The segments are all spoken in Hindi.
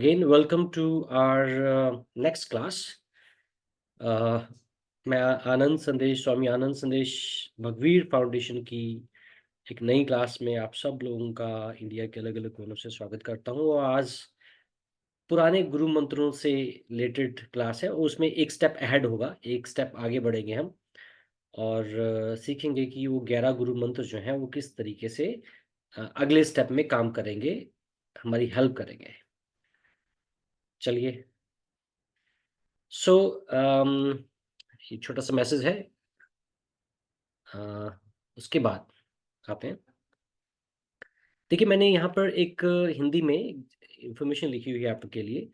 Again, welcome to our next class. मैं आनंद संदेश स्वामी आनंद संदेश भगवीर फाउंडेशन की एक नई क्लास में आप सब लोगों का इंडिया के अलग अलग कोनों से स्वागत करता हूँ। और आज पुराने गुरु मंत्रों से रिलेटेड क्लास है और उसमें एक स्टेप अहेड होगा, एक स्टेप आगे बढ़ेंगे हम और सीखेंगे कि वो 11 गुरु मंत्र जो हैं वो किस तरीके से अगले स्टेप में काम करेंगे, हमारी हेल्प करेंगे। चलिए, सो ये छोटा सा मैसेज है। उसके बाद आते हैं। देखिए, मैंने यहाँ पर एक हिंदी में इंफॉर्मेशन लिखी हुई है आपके लिए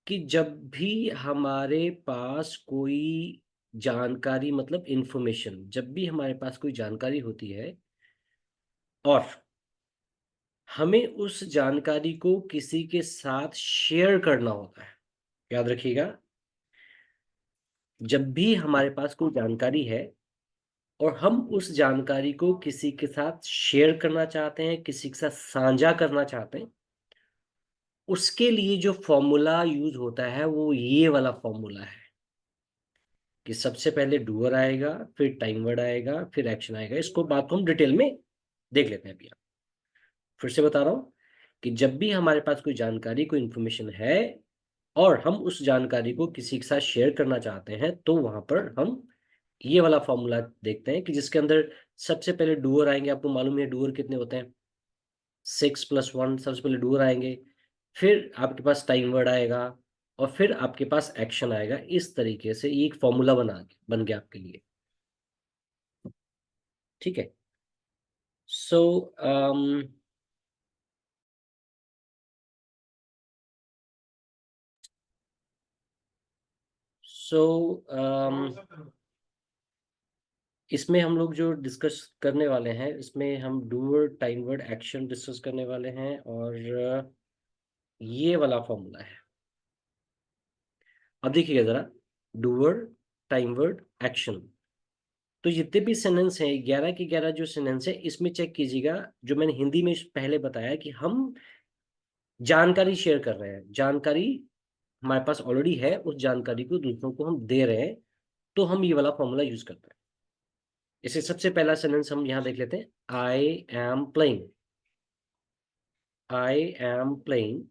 कि जब भी हमारे पास कोई जानकारी मतलब इंफॉर्मेशन, जब भी हमारे पास कोई जानकारी होती है और हमें उस जानकारी को किसी के साथ शेयर करना होता है, याद रखिएगा, जब भी हमारे पास कोई जानकारी है और हम उस जानकारी को किसी के साथ शेयर करना चाहते हैं, किसी के साथ साझा करना चाहते हैं, उसके लिए जो फॉर्मूला यूज़ होता है वो ये वाला फॉर्मूला है कि सबसे पहले डूअर आएगा, फिर टाइम वर्ड आएगा, फिर एक्शन आएगा। इसको बात को हम डिटेल में देख लेते हैं अभी। फिर से बता रहा हूँ कि जब भी हमारे पास कोई जानकारी, कोई इन्फॉर्मेशन है और हम उस जानकारी को किसी के साथ शेयर करना चाहते हैं, तो वहाँ पर हम ये वाला फॉर्मूला देखते हैं कि जिसके अंदर सबसे पहले डूअर आएंगे। आपको मालूम है डूअर कितने होते हैं, 6+1। सबसे पहले डूअर आएंगे, फिर आपके पास टाइम वर्ड आएगा और फिर आपके पास एक्शन आएगा। इस तरीके से ये एक फॉर्मूला बन गया आपके लिए। ठीक है। सो सो इसमें हम लोग जो डिस्कस करने वाले हैं, इसमें हम doer, time word, action discuss करने वाले हैं और ये वाला फॉर्मूला है। अब देखिएगा जरा, डूअर, टाइम वर्ड, एक्शन। तो जितने भी सेंटेंस हैं, 11 के 11 जो सेंटेंस है, इसमें चेक कीजिएगा। जो मैंने हिंदी में पहले बताया कि हम जानकारी शेयर कर रहे हैं, जानकारी हमारे पास ऑलरेडी है, उस जानकारी को दूसरों को हम दे रहे हैं, तो हम ये वाला फॉर्मूला यूज करते हैं। इसे सबसे पहला सेंटेंस हम यहाँ देख लेते हैं। I am playing, I am playing.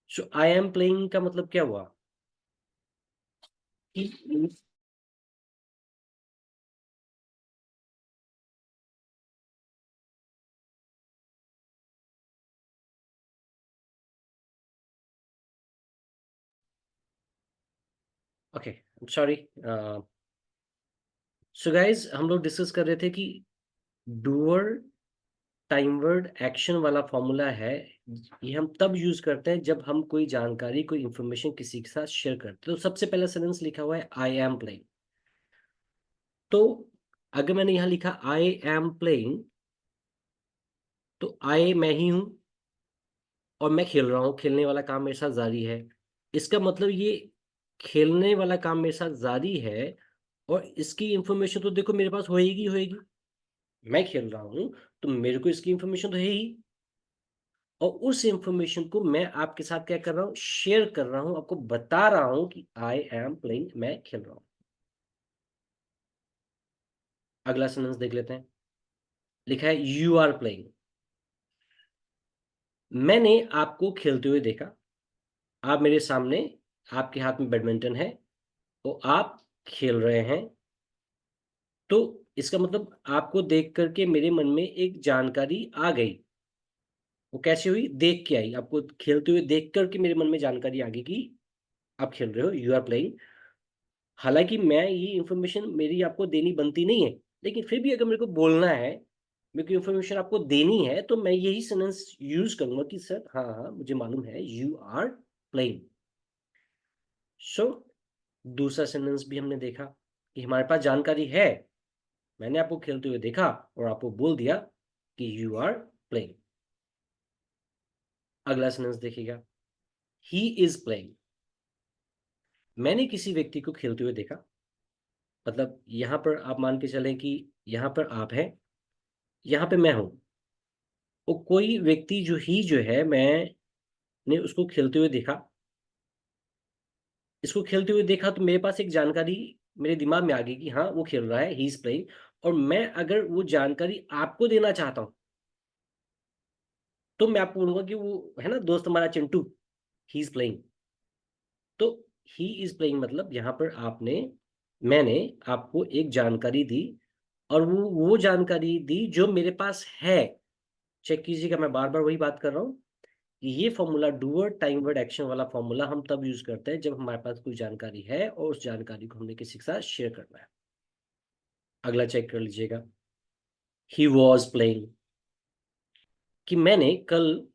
So I am playing का मतलब क्या हुआ कि ओके, सॉरी। सो गाइज, हम लोग डिस्कस कर रहे थे कि डूअर, टाइम वर्ड, एक्शन वाला फॉर्मूला है। ये हम तब यूज करते हैं जब हम कोई जानकारी, कोई इंफॉर्मेशन किसी के साथ शेयर करते हैं। तो सबसे पहला सेंटेंस लिखा हुआ है आई एम प्लेइंग। तो अगर मैंने यहाँ लिखा आई एम प्लेइंग, तो आई मैं ही हूं और मैं खेल रहा हूँ, खेलने वाला काम मेरे साथ जारी है। इसका मतलब ये खेलने वाला काम मेरे साथ जारी है और इसकी इंफॉर्मेशन तो देखो मेरे पास होएगी होएगी। मैं खेल रहा हूँ तो मेरे को इसकी इंफॉर्मेशन तो है ही, और उस इंफॉर्मेशन को मैं आपके साथ क्या कर रहा हूँ, शेयर कर रहा हूँ, आपको बता रहा हूँ कि आई एम प्लेइंग, मैं खेल रहा हूँ। अगला सेंटेंस देख लेते हैं। लिखा है यू आर प्लेइंग। मैंने आपको खेलते हुए देखा। आप मेरे सामने, आपके हाथ में बैडमिंटन है, तो आप खेल रहे हैं। तो इसका मतलब आपको देख करके मेरे मन में एक जानकारी आ गई। वो कैसे हुई, देख के आई। आपको खेलते हुए देख करके मेरे मन में जानकारी आ गई कि आप खेल रहे हो, यू आर प्लेइंग। हालांकि मैं ये इन्फॉर्मेशन मेरी आपको देनी बनती नहीं है, लेकिन फिर भी अगर मेरे को बोलना है, मेरे को इन्फॉर्मेशन आपको देनी है, तो मैं यही सेंटेंस यूज करूंगा कि सर हाँ हाँ मुझे मालूम है, यू आर प्लेइंग। सो दूसरा सेंटेंस भी हमने देखा कि हमारे पास जानकारी है। मैंने आपको खेलते हुए देखा और आपको बोल दिया कि यू आर प्लेइंग। अगला सेंटेंस देखिएगा, ही इज प्लेइंग। मैंने किसी व्यक्ति को खेलते हुए देखा। मतलब यहाँ पर आप मान के चलें कि यहाँ पर आप हैं, यहाँ पे मैं हूं। वो कोई व्यक्ति जो है, मैं ने उसको खेलते हुए देखा, इसको खेलते हुए देखा, तो मेरे पास एक जानकारी मेरे दिमाग में आ गई कि हाँ वो खेल रहा है, ही इज प्लेइंग। और मैं अगर वो जानकारी आपको देना चाहता हूँ, तो मैं आपको बोलूंगा कि वो है ना दोस्त हमारा चिंटू, ही इज प्लेइंग। तो ही इज प्लेइंग मतलब यहाँ पर मैंने आपको एक जानकारी दी, और वो जानकारी दी जो मेरे पास है। चेक कीजिएगा, मैं बार बार वही बात कर रहा हूँ कि ये formula, doer time word action वाला फॉर्मूला हम तब यूज करते हैं जब हमारे पास कोई जानकारी है और उस जानकारी को हमने किसी के साथ शेयर करना है। अगला चेक कर लीजिएगा, ही वॉज प्लेइंग, कि मैंने कल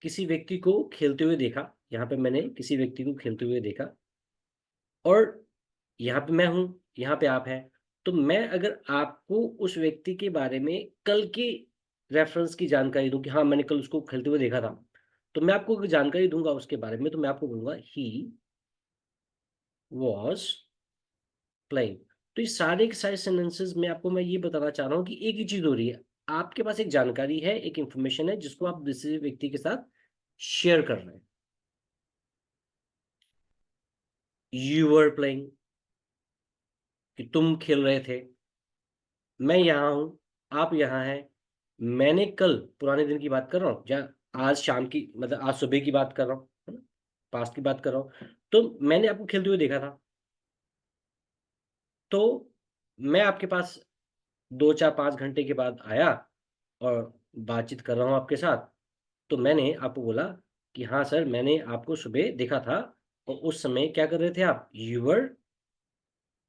किसी व्यक्ति को खेलते हुए देखा। यहाँ पे मैंने किसी व्यक्ति को खेलते हुए देखा, और यहाँ पे मैं हूँ, यहाँ पे आप हैं। तो मैं अगर आपको उस व्यक्ति के बारे में कल की रेफरेंस की जानकारी दूं कि हाँ मैंने कल उसको खेलते हुए देखा था, तो मैं आपको अगर जानकारी दूंगा उसके बारे में, तो मैं आपको बोलूंगा ही वॉज प्लेइंग। तो ये सारे के सारे सेंटेंसेस में आपको मैं ये बताना चाह रहा हूँ कि एक ही चीज हो रही है। आपके पास एक जानकारी है, एक इंफॉर्मेशन है जिसको आप दूसरे व्यक्ति के साथ शेयर कर रहे हैं। यू वर प्लेइंग, कि तुम खेल रहे थे। मैं यहाँ हूँ, आप यहाँ हैं। मैंने कल पुराने दिन की बात कर रहा हूँ, या आज शाम की, मतलब आज सुबह की बात कर रहा हूँ, है ना, पास्ट की बात कर रहा हूँ। तो मैंने आपको खेलते हुए देखा था, तो मैं आपके पास 2 4 5 घंटे के बाद आया और बातचीत कर रहा हूँ आपके साथ। तो मैंने आपको बोला कि हाँ सर, मैंने आपको सुबह देखा था, और उस समय क्या कर रहे थे आप, यू वर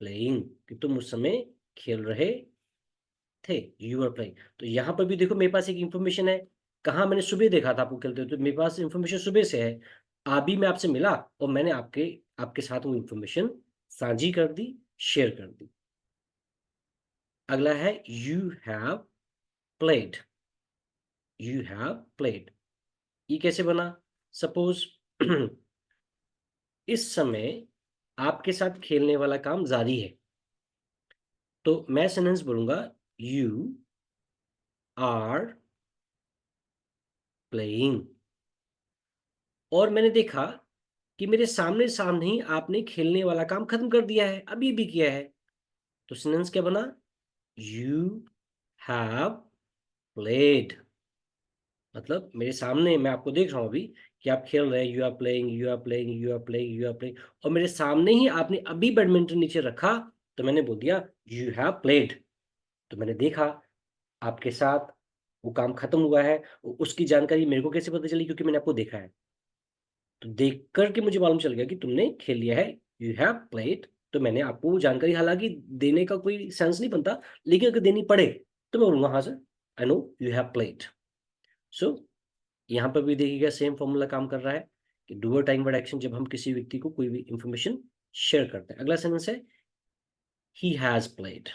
प्लेइंग, कि तुम उस समय खेल रहे थे, यू आर प्लेइंग। तो यहाँ पर भी देखो मेरे पास एक इंफॉर्मेशन है, कहाँ मैंने सुबह देखा था आपको खेलते हुए, तो मेरे पास इंफॉर्मेशन सुबह से है। अभी मैं आपसे मिला और मैंने आपके आपके साथ वो इंफॉर्मेशन साझी कर दी, शेयर कर दी। अगला है you have played, you have played, ये कैसे बना? सपोज इस समय आपके साथ खेलने वाला काम जारी है, तो मैं सेंटेंस बोलूंगा यू आर प्लेइंग। और मैंने देखा कि मेरे सामने सामने ही आपने खेलने वाला काम खत्म कर दिया है, अभी भी किया है। तो सेंटेंस क्या बना? यू हैव प्लेड, मतलब मेरे सामने मैं आपको देख रहा हूं अभी कि आप खेल रहे हैं, you are playing, you are playing, you are playing, you are playing, और मेरे सामने ही आपने अभी बैडमिंटन नीचे रखा, तो मैंने बोल दिया यू हैव प्लेड। तो मैंने देखा आपके साथ वो काम खत्म हुआ है, उसकी जानकारी मेरे को कैसे पता चली? क्योंकि मैंने आपको देखा है। तो देख करके मुझे मालूम चल गया कि तुमने खेल लिया है, यू हैव प्लेड। तो मैंने आपको वो जानकारी, हालांकि देने का कोई सेंस नहीं बनता, लेकिन अगर देनी पड़े तो मैं बोलूंगा हाँ sir, I know you have played. So यहाँ पर भी देखिएगा सेम फॉर्मूला काम कर रहा है कि डूअर टाइम वर्ड एक्शन जब हम किसी व्यक्ति को कोई भी इंफॉर्मेशन शेयर करते हैं। अगला सेंटेंस है he has played,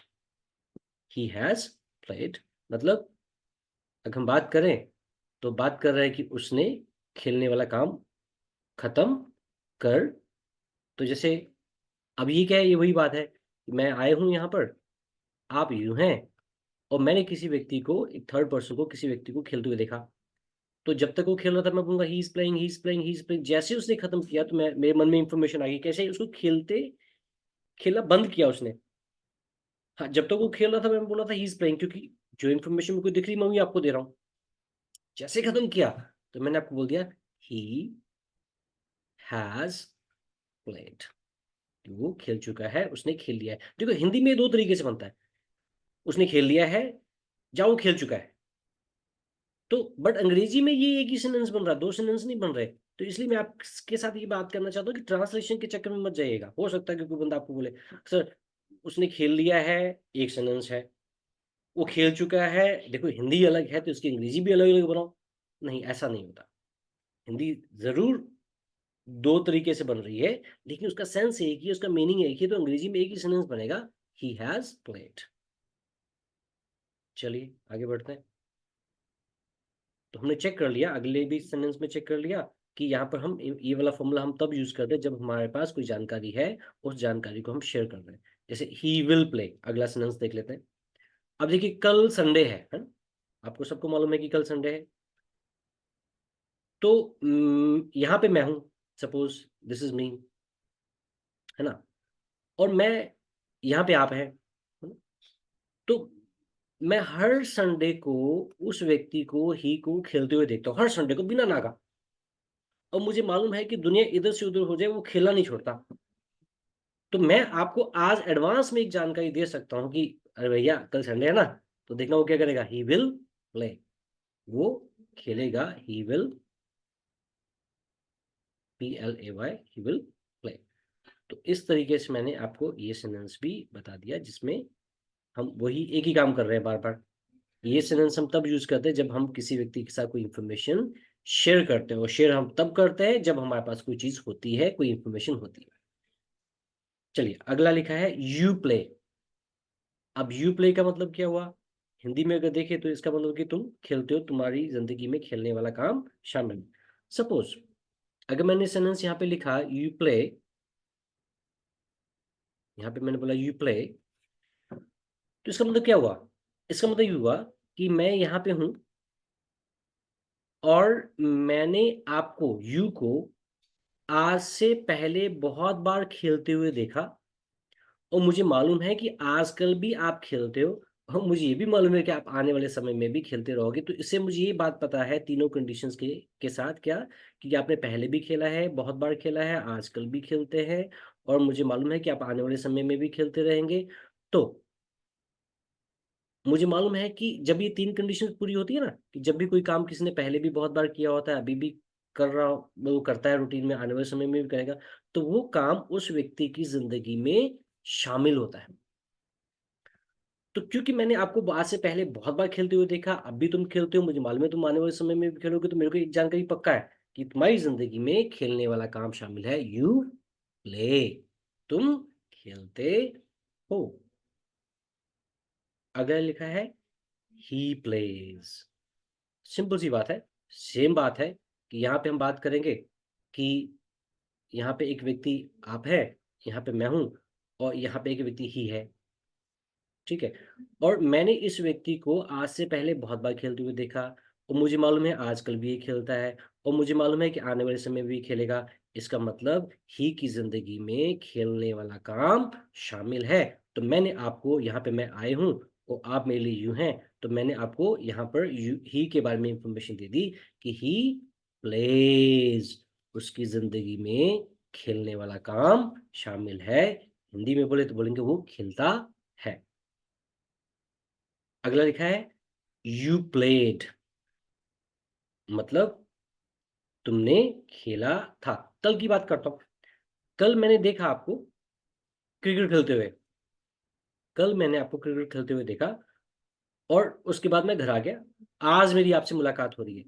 he has played मतलब अगर हम बात करें तो बात कर रहे हैं कि उसने खेलने वाला काम खत्म कर। तो जैसे अब ये क्या है, ये वही बात है कि मैं आए हूं यहाँ पर, आप यूं हैं, और मैंने किसी व्यक्ति को, एक थर्ड पर्सन को, किसी व्यक्ति को खेलते हुए देखा। तो जब तक वो खेल रहा था मैं बोलूंगा he is playing, he is playing, he is playing. जैसे उसने खत्म किया तो मैं, मेरे मन में इंफॉर्मेशन आ गई, कैसे उसको खेलते खेलना बंद किया उसने। हाँ, जब तक वो खेल रहा था मैं बोला था ही इज प्लेइंग, क्योंकि जो इन्फॉर्मेशन मेरे को दिख रही मैं वही आपको दे रहा हूँ। जैसे खत्म किया तो मैंने आपको बोल दिया ही हैज प्लेड, वो खेल चुका है, उसने खेल लिया है। देखो हिंदी में दो तरीके से बनता है, उसने खेल लिया है, या वो खेल चुका है। तो बट अंग्रेजी में ये एक ही सेंटेंस बन रहा है, दो सेंटेंस नहीं बन रहे। तो इसलिए मैं आपके साथ ये बात करना चाहता हूँ कि ट्रांसलेशन के चक्कर में मत जाइएगा। हो सकता है कि कोई बंदा आपको बोले सर उसने खेल लिया है, एक सेंटेंस है, वो खेल चुका है, देखो हिंदी अलग है तो इसकी अंग्रेजी भी अलग अलग बनाओ। नहीं, ऐसा नहीं होता। हिंदी जरूर दो तरीके से बन रही है, लेकिन उसका सेंस एक ही है, उसका मीनिंग एक ही है, तो अंग्रेजी में एक ही सेंटेंस बनेगा, ही हैज प्लेड। चलिए आगे बढ़ते हैं। तो हमने चेक कर लिया, अगले भी सेंटेंस में चेक कर लिया कि यहाँ पर हम ये वाला फॉर्मूला हम तब यूज करते हैं जब हमारे पास कोई जानकारी है, उस जानकारी को हम शेयर कर रहे हैं। जैसे ही विल प्ले, अगला सेंटेंस देख लेते हैं। अब देखिए कल संडे है ना? आपको सबको मालूम है कि कल संडे है। तो यहाँ पे मैं हूँ, सपोज दिस इज मी, है ना, और मैं यहाँ पे आप हैं, है ना? तो मैं हर संडे को उस व्यक्ति को ही को खेलते हुए देखता हूँ, हर संडे को बिना नागा। और मुझे मालूम है कि दुनिया इधर से उधर हो जाए, वो खेलना नहीं छोड़ता। तो मैं आपको आज एडवांस में एक जानकारी दे सकता हूँ कि अरे भैया कल संडे है ना, तो देखना वो क्या करेगा, ही विल प्ले, वो खेलेगा, he will PLAY, he will play. तो इस तरीके से मैंने आपको ये सेंटेंस भी बता दिया जिसमें हम वही एक ही काम कर रहे हैं बार बार। ये सेंटेंस हम तब यूज करते हैं जब हम किसी व्यक्ति के साथ कोई इंफॉर्मेशन शेयर करते हैं, और शेयर हम तब करते हैं जब हमारे पास कोई चीज होती है, कोई इंफॉर्मेशन होती है। चलिए अगला लिखा है यू प्ले। अब यू प्ले का मतलब क्या हुआ? हिंदी में अगर देखें तो इसका मतलब कि तुम खेलते हो, तुम्हारी जिंदगी में खेलने वाला काम शामिल। सपोज अगर मैंने सेंटेंस यहाँ पे लिखा यू प्ले, यहाँ पे मैंने बोला यू प्ले, तो इसका मतलब क्या हुआ? इसका मतलब ये हुआ कि मैं यहाँ पे हूँ और मैंने आपको यू को आज से पहले बहुत बार खेलते हुए देखा, और मुझे मालूम है कि आजकल भी आप खेलते हो, और मुझे ये भी मालूम है कि आप आने वाले समय में भी खेलते रहोगे। तो इससे मुझे ये बात पता है तीनों कंडीशंस के साथ क्या, कि आपने पहले भी खेला है, बहुत बार खेला है, आजकल भी खेलते हैं, और मुझे मालूम है कि आप आने वाले समय में भी खेलते रहेंगे। तो मुझे मालूम है कि जब ये तीन कंडीशंस पूरी होती है ना, कि जब भी कोई काम किसी ने पहले भी बहुत बार किया होता है, अभी भी कर रहा वो करता है रूटीन में, आने वाले समय में भी करेगा, तो वो काम उस व्यक्ति की जिंदगी में शामिल होता है। तो क्योंकि मैंने आपको आज से पहले बहुत बार खेलते हुए देखा, अब भी तुम खेलते हो, मुझे मालूम है तुम आने वाले समय में भी खेलोगे, तो मेरे को एक जानकारी पक्का है कि तुम्हारी जिंदगी में खेलने वाला काम शामिल है, यू प्ले, तुम खेलते हो। अगर लिखा है ही प्लेज, सिंपल सी बात है, सेम बात है कि यहाँ पे हम बात करेंगे कि यहाँ पे एक व्यक्ति आप है, यहाँ पे मैं हूं, और यहाँ पे एक व्यक्ति ही है, ठीक है। और मैंने इस व्यक्ति को आज से पहले बहुत बार खेलते हुए देखा, और मुझे मालूम है आजकल भी ये खेलता है, और मुझे मालूम है कि आने वाले समय में भी खेलेगा। इसका मतलब ही की जिंदगी में खेलने वाला काम शामिल है। तो मैंने आपको यहाँ पे मैं आए हूँ और आप मेरे लिए यूं हैं, तो मैंने आपको यहाँ पर ही के बारे में इंफॉर्मेशन दे दी कि ही प्लेज, उसकी जिंदगी में खेलने वाला काम शामिल है। हिंदी में बोले तो बोलेंगे वो खेलता है। अगला लिखा है यू प्लेड, मतलब तुमने खेला था। कल की बात करता हूं, कल मैंने देखा आपको क्रिकेट खेलते हुए, कल मैंने आपको क्रिकेट खेलते हुए देखा, और उसके बाद मैं घर आ गया। आज मेरी आपसे मुलाकात हो रही है,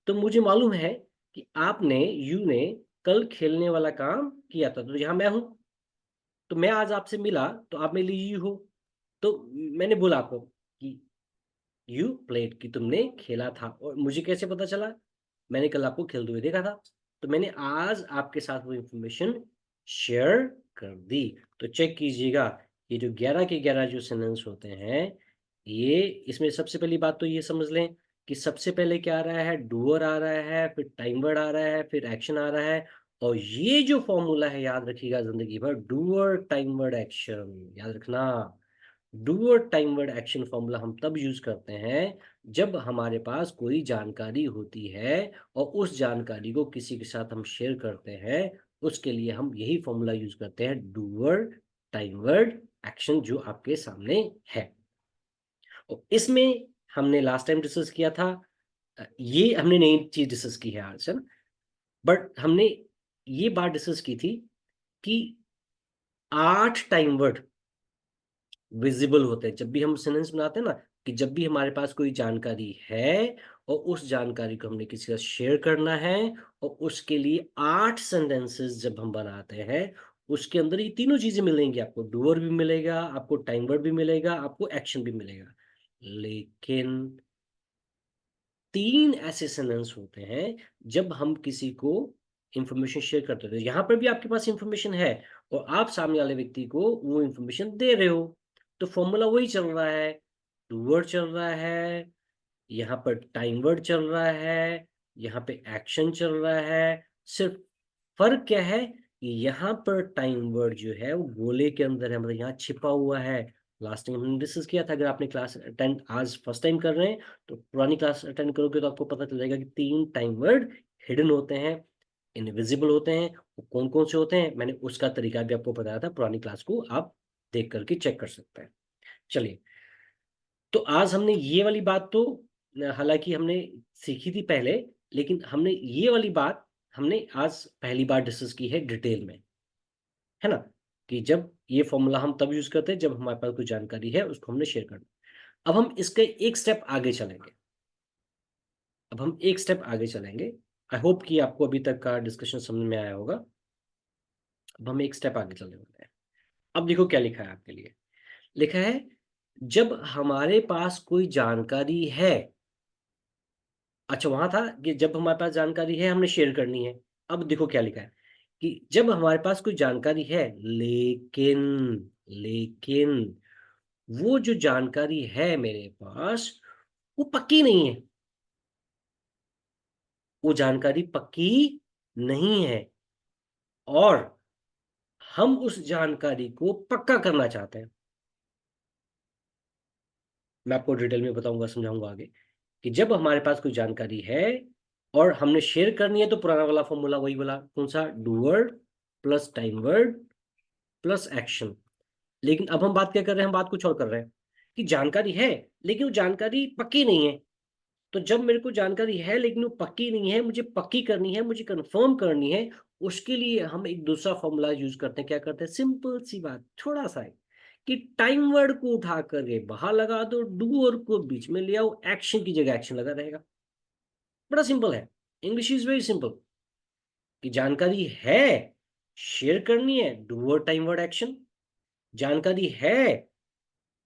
तो मुझे मालूम है कि आपने यू ने कल खेलने वाला काम किया था, तो यहाँ मैं हूं, तो मैं आज आपसे मिला, तो आप मेरे लिए यू हो। तो मैंने बोला आपको कि यू प्लेड, कि तुमने खेला था, और मुझे कैसे पता चला? मैंने कल आपको खेलते हुए देखा था, तो मैंने आज आपके साथ वो इंफॉर्मेशन शेयर कर दी। तो चेक कीजिएगा, ये जो 11 के 11 जो सेंटेंस होते हैं, ये इसमें सबसे पहली बात तो ये समझ लें कि सबसे पहले क्या आ रहा है, डूअर आ रहा है, फिर टाइम वर्ड आ रहा है, फिर एक्शन आ रहा है। और ये जो फॉर्मूला है याद रखिएगा जिंदगी भर, डूअर टाइम वर्ड एक्शन, याद रखना। डू और टाइम वर्ड एक्शन फॉर्मूला हम तब यूज करते हैं जब हमारे पास कोई जानकारी होती है और उस जानकारी को किसी के साथ हम शेयर करते हैं, उसके लिए हम यही फॉर्मूला यूज करते हैं, डूअर टाइम वर्ड एक्शन, जो आपके सामने है। और इसमें हमने लास्ट टाइम डिस्कस किया था, ये हमने नई चीज डिस्कस की है आज, है ना, बट हमने ये बात डिस्कस की थी कि 8 टाइम वर्ड विजिबल होते हैं जब भी हम सेंटेंस बनाते हैं ना, कि जब भी हमारे पास कोई जानकारी है और उस जानकारी को हमने किसी के साथ शेयर करना है, और उसके लिए 8 सेंटेंसेस जब हम बनाते हैं, उसके अंदर ये तीनों चीजें मिलेंगी आपको, डूअर भी मिलेगा, आपको टाइम वर्ड भी मिलेगा, आपको एक्शन भी मिलेगा। लेकिन 3 ऐसे सेंटेंस होते हैं जब हम किसी को इंफॉर्मेशन शेयर करते हैं, यहाँ पर भी आपके पास इंफॉर्मेशन है और आप सामने वाले व्यक्ति को वो इंफॉर्मेशन दे रहे हो, तो फॉर्मूला वही चल रहा है, डू वर्ड चल रहा है, यहाँ पर टाइम वर्ड चल रहा है, यहाँ पे एक्शन चल रहा है। सिर्फ फर्क क्या है, यहाँ पर टाइम वर्ड जो है वो गोले के अंदर है, मतलब यहाँ छिपा हुआ है। लास्ट टाइम हमने डिस्कस किया था, अगर आपने क्लास अटेंड आज फर्स्ट टाइम कर रहे हैं तो पुरानी क्लास अटेंड करोगे तो आपको पता चल जाएगा कि 3 टाइम वर्ड हिडन होते हैं, इनविजिबल होते हैं। वो कौन कौन से होते हैं, मैंने उसका तरीका भी आपको बताया था, पुरानी क्लास को आप देख करके चेक कर सकते हैं। चलिए, तो आज हमने ये वाली बात तो हालांकि हमने सीखी थी पहले, लेकिन हमने ये वाली बात हमने आज पहली बार डिस्कस की है डिटेल में, है ना? कि जब ये फॉर्मूला हम तब यूज करते हैं जब हमारे पास कोई जानकारी है उसको हमने शेयर करना। अब हम इसके एक स्टेप आगे चलेंगे। अब हम एक स्टेप आगे चलेंगे। आई होप कि आपको अभी तक का डिस्कशन समझ में आया होगा। अब हम एक स्टेप आगे चलने वाले हैं। अब देखो क्या लिखा है आपके लिए। लिखा है, जब हमारे पास कोई जानकारी है। अच्छा, वहां था कि जब हमारे पास जानकारी है हमने शेयर करनी है। अब देखो क्या लिखा है कि जब हमारे पास कोई जानकारी है, लेकिन लेकिन वो जो जानकारी है मेरे पास वो पक्की नहीं है। वो जानकारी पक्की नहीं है और हम उस जानकारी को पक्का करना चाहते हैं। मैं आपको डिटेल में बताऊंगा, समझाऊंगा आगे कि जब हमारे पास कोई जानकारी है और हमने शेयर करनी है तो पुराना वाला फॉर्मूला वही वाला, कौन सा, do word plus time word plus action. लेकिन अब हम बात क्या कर रहे हैं, हम बात कुछ और कर रहे हैं कि जानकारी है लेकिन वो जानकारी पक्की नहीं है। तो जब मेरे को जानकारी है लेकिन वो पक्की नहीं है, मुझे पक्की करनी है, मुझे कंफर्म करनी है, उसके लिए हम एक दूसरा फॉर्मूला यूज करते हैं। क्या करते हैं, सिंपल सी बात, थोड़ा सा है कि टाइम वर्ड को उठा करके बाहर लगा दो, डू वर्ड को बीच में ले आओ, एक्शन की जगह एक्शन लगा रहेगा। बड़ा सिंपल है। English is very simple. कि जानकारी है, शेयर करनी है, do word time word action. जानकारी है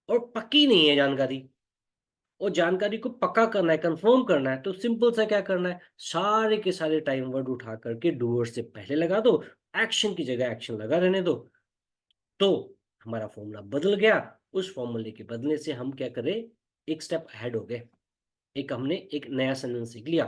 और पक्की नहीं है जानकारी, और जानकारी को पक्का करना है, कंफर्म करना है, तो सिंपल सा क्या करना है, सारे के सारे टाइम वर्ड उठा करके डूअर से पहले लगा दो, एक्शन की जगह एक्शन लगा रहने दो। तो हमारा फॉर्मूला बदल गया। उस फॉर्मूले के बदलने से हम क्या करें, एक स्टेप अहेड हो गए। एक हमने एक नया सेंटेंस सीख लिया।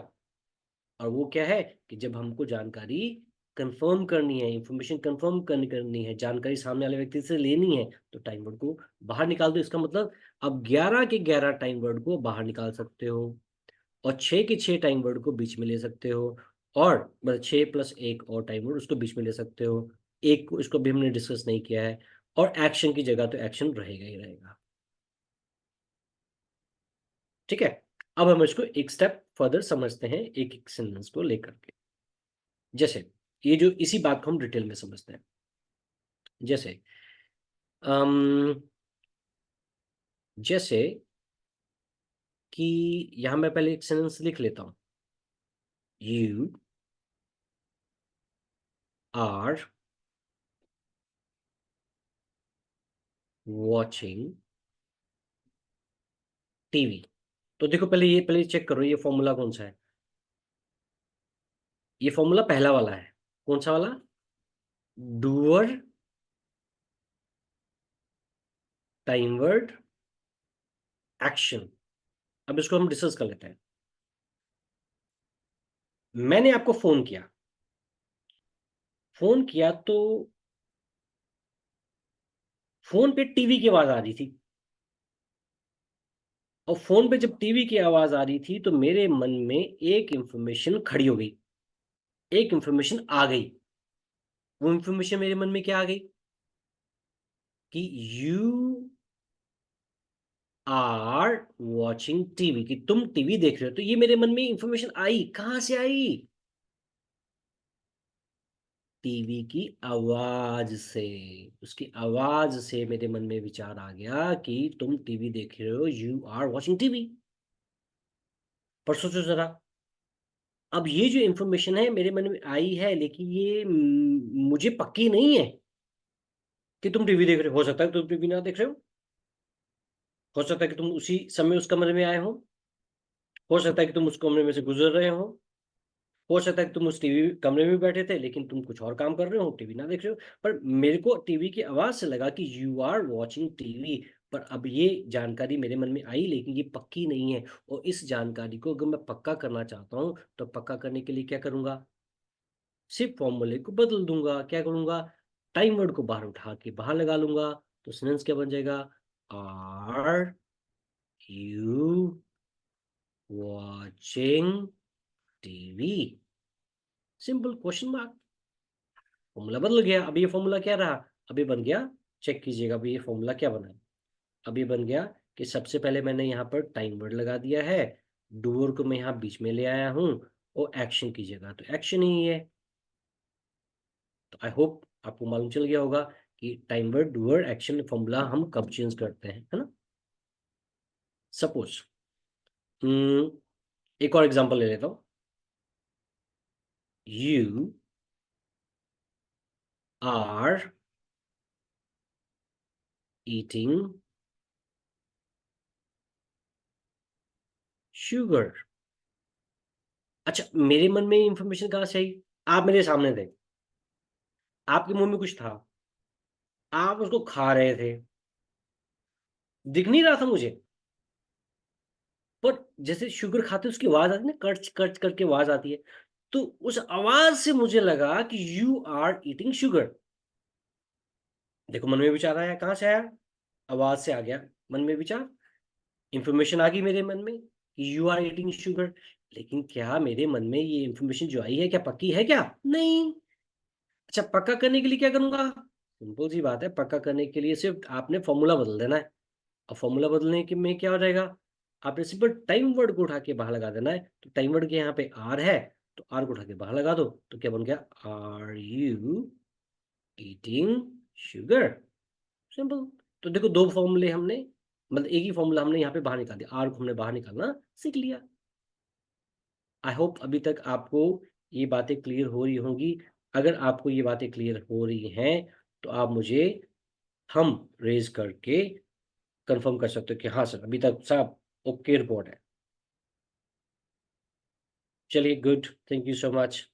और वो क्या है कि जब हमको जानकारी कंफर्म करनी है, इंफॉर्मेशन कंफर्म करनी है, जानकारी सामने वाले व्यक्ति से लेनी है, तो टाइम वर्ड को बाहर निकाल दो। इसका मतलब अब 11 के 11 टाइम वर्ड को बाहर निकाल सकते हो और 6 के 6 टाइम वर्ड को बीच में ले सकते हो। और मतलब 6 प्लस एक और टाइम वर्ड उसको बीच में ले सकते हो। एक को इसको भी हमने डिस्कस नहीं किया है। और एक्शन की जगह तो एक्शन रहेगा ही रहेगा। ठीक है, अब हम इसको एक स्टेप फर्दर समझते हैं, एक एक सेंटेंस को लेकर के। जैसे ये जो इसी बात को हम डिटेल में समझते हैं। जैसे अम, जैसे कि यहां मैं पहले एक सेंटेंस लिख लेता हूं। You are watching TV. तो देखो, पहले चेक करो ये फॉर्मूला कौन सा है। ये फॉर्मूला पहला वाला है। कौन सा वाला, डूअर टाइम वर्ड एक्शन। अब इसको हम डिस्कस कर लेते हैं। मैंने आपको फोन किया, फोन किया तो फोन पे टीवी की आवाज आ रही थी। और फोन पे जब टीवी की आवाज आ रही थी तो मेरे मन में एक इंफॉर्मेशन खड़ी हो गई, एक इंफॉर्मेशन आ गई। वो इंफॉर्मेशन मेरे मन में क्या आ गई कि यू आर वॉचिंग टीवी, कि तुम टीवी देख रहे हो। तो ये मेरे मन में इंफॉर्मेशन आई, कहां से आई, टीवी की आवाज से। उसकी आवाज से मेरे मन में विचार आ गया कि तुम टीवी देख रहे हो, यू आर वॉचिंग टीवी। पर सोचो जरा, अब ये जो इंफॉर्मेशन है मेरे मन में आई है, लेकिन ये मुझे पक्की नहीं है कि तुम टीवी देख रहे हो। सकता है तुम टीवी ना देख रहे हो सकता है कि तुम उसी समय उस कमरे में आए हो सकता है कि तुम उस कमरे में से गुजर रहे हो सकता है कि तुम उस टीवी कमरे में बैठे थे लेकिन तुम कुछ और काम कर रहे हो, टीवी ना देख रहे हो। पर मेरे को टीवी की आवाज से लगा कि यू आर वॉचिंग टीवी। पर अब ये जानकारी मेरे मन में आई, लेकिन ये पक्की नहीं है, और इस जानकारी को अगर मैं पक्का करना चाहता हूँ तो पक्का करने के लिए क्या करूंगा? सिर्फ फॉर्मूले को बदल दूंगा। क्या करूंगा? टाइम वर्ड को बाहर उठा के बाहर लगा लूंगा। तो सेंटेंस क्या बन जाएगा? Are you watching TV? Simple question mark. Formula बदल गया। अब ये फॉर्मूला क्या रहा? अभी बन गया, चेक कीजिएगा अभी ये फॉर्मूला क्या बना है। अभी बन गया कि सबसे पहले मैंने यहाँ पर टाइम वर्ड लगा दिया है, डूअर को मैं यहाँ बीच में ले आया हूँ, और एक्शन की जगह तो एक्शन ही है। तो आई होप आपको मालूम चल गया होगा कि time word, doer, action formula हम कब चेंज करते हैं, है ना? सपोज एक और एग्जांपल ले लेता हूँ। You are eating sugar. अच्छा, मेरे मन में इंफॉर्मेशन कहाँ से आई? आप मेरे सामने थे, आपके मुंह में कुछ था, आप उसको खा रहे थे, दिख नहीं रहा था मुझे, पर जैसे शुगर खाते उसकी आवाज आती है ना, कर्च कर्च करके आवाज आती है, तो उस आवाज से मुझे लगा कि यू आर ईटिंग शुगर। देखो, मन में विचार आया, कहाँ से आया? आवाज से आ गया मन में विचार। इंफॉर्मेशन आ गई मेरे मन में कि यू आर ईटिंग शुगर। लेकिन क्या मेरे मन में ये इंफॉर्मेशन जो आई है क्या पक्की है क्या? नहीं। अच्छा, पक्का करने के लिए क्या करूंगा? सिंपल सी बात है, पक्का करने के लिए सिर्फ आपने फॉर्मूला बदल देना है। अब फॉर्मूला बदलने के में क्या हो जाएगा? आपने सिंपल टाइम वर्ड को उठा के बाहर लगा देना है। तो टाइम वर्ड के यहाँ पे आर है, तो आर को उठा के बाहर लगा दो, तो क्या बन गया? Are you eating sugar? Simple. तो देखो, दो फॉर्मूले हमने, मतलब एक ही फॉर्मूला हमने यहाँ पे बाहर निकाल दिया, आर को हमने बाहर निकालना सीख लिया। आई होप अभी तक आपको ये बातें क्लियर हो रही होंगी। अगर आपको ये बातें क्लियर हो रही हैं तो आप मुझे हम रेज करके कंफर्म कर सकते हो कि हाँ सर, अभी तक सब ओके रिपोर्ट है। चलिए, good, thank you so much.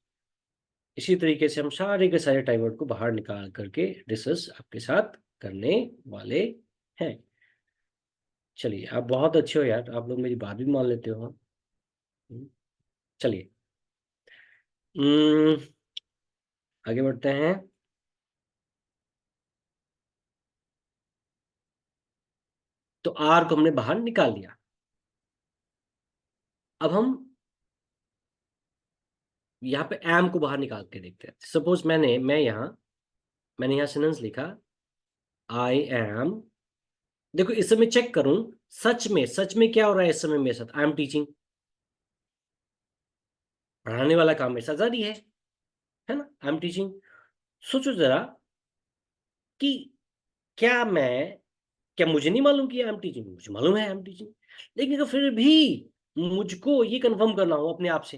इसी तरीके से हम सारे के सारे टाइम वर्ड को बाहर निकाल करके डिस्कस आपके साथ करने वाले हैं। चलिए, आप बहुत अच्छे हो यार, आप लोग मेरी बात भी मान लेते हो। चलिए, हम्म, आगे बढ़ते हैं। तो आर को हमने बाहर निकाल लिया। अब हम यहाँ पे एम को बाहर निकाल के देखते हैं। सपोज मैंने यहाँ सेंटेंस लिखा, आई एम। देखो, इस समय चेक करूं, सच में क्या हो रहा है इस समय मेरे साथ? I am teaching. पढ़ाने वाला काम मेरे साथ जारी है ना? I am teaching. सोचो जरा कि क्या मुझे नहीं मालूम कि आई एम टीचिंग? मुझे मालूम है आई एम टीचिंग। लेकिन अगर फिर भी मुझको ये कंफर्म करना हो अपने आप से,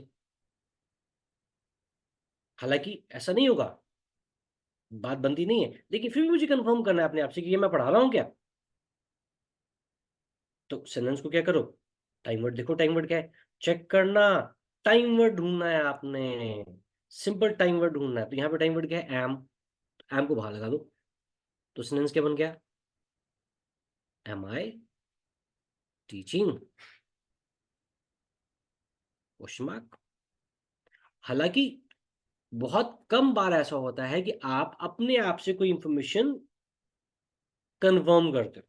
हालांकि ऐसा नहीं होगा, बात बनती नहीं है, लेकिन फिर भी मुझे कंफर्म करना है अपने आप से कि ये मैं पढ़ा रहा हूँ क्या? तो सेंटेंस को क्या करो? टाइम वर्ड देखो, टाइम वर्ड क्या है, चेक करना। टाइम वर्ड ढूंढना है आपने, सिंपल टाइम वर्ड ढूंढना है। तो यहाँ पे टाइम वर्ड क्या है? एम। एम को बाहर लगा दो, तो सेंटेंस क्या बन गया? Am I teaching? Question mark. हालांकि बहुत कम बार ऐसा होता है कि आप अपने आप से कोई इंफॉर्मेशन कंफर्म करते हो।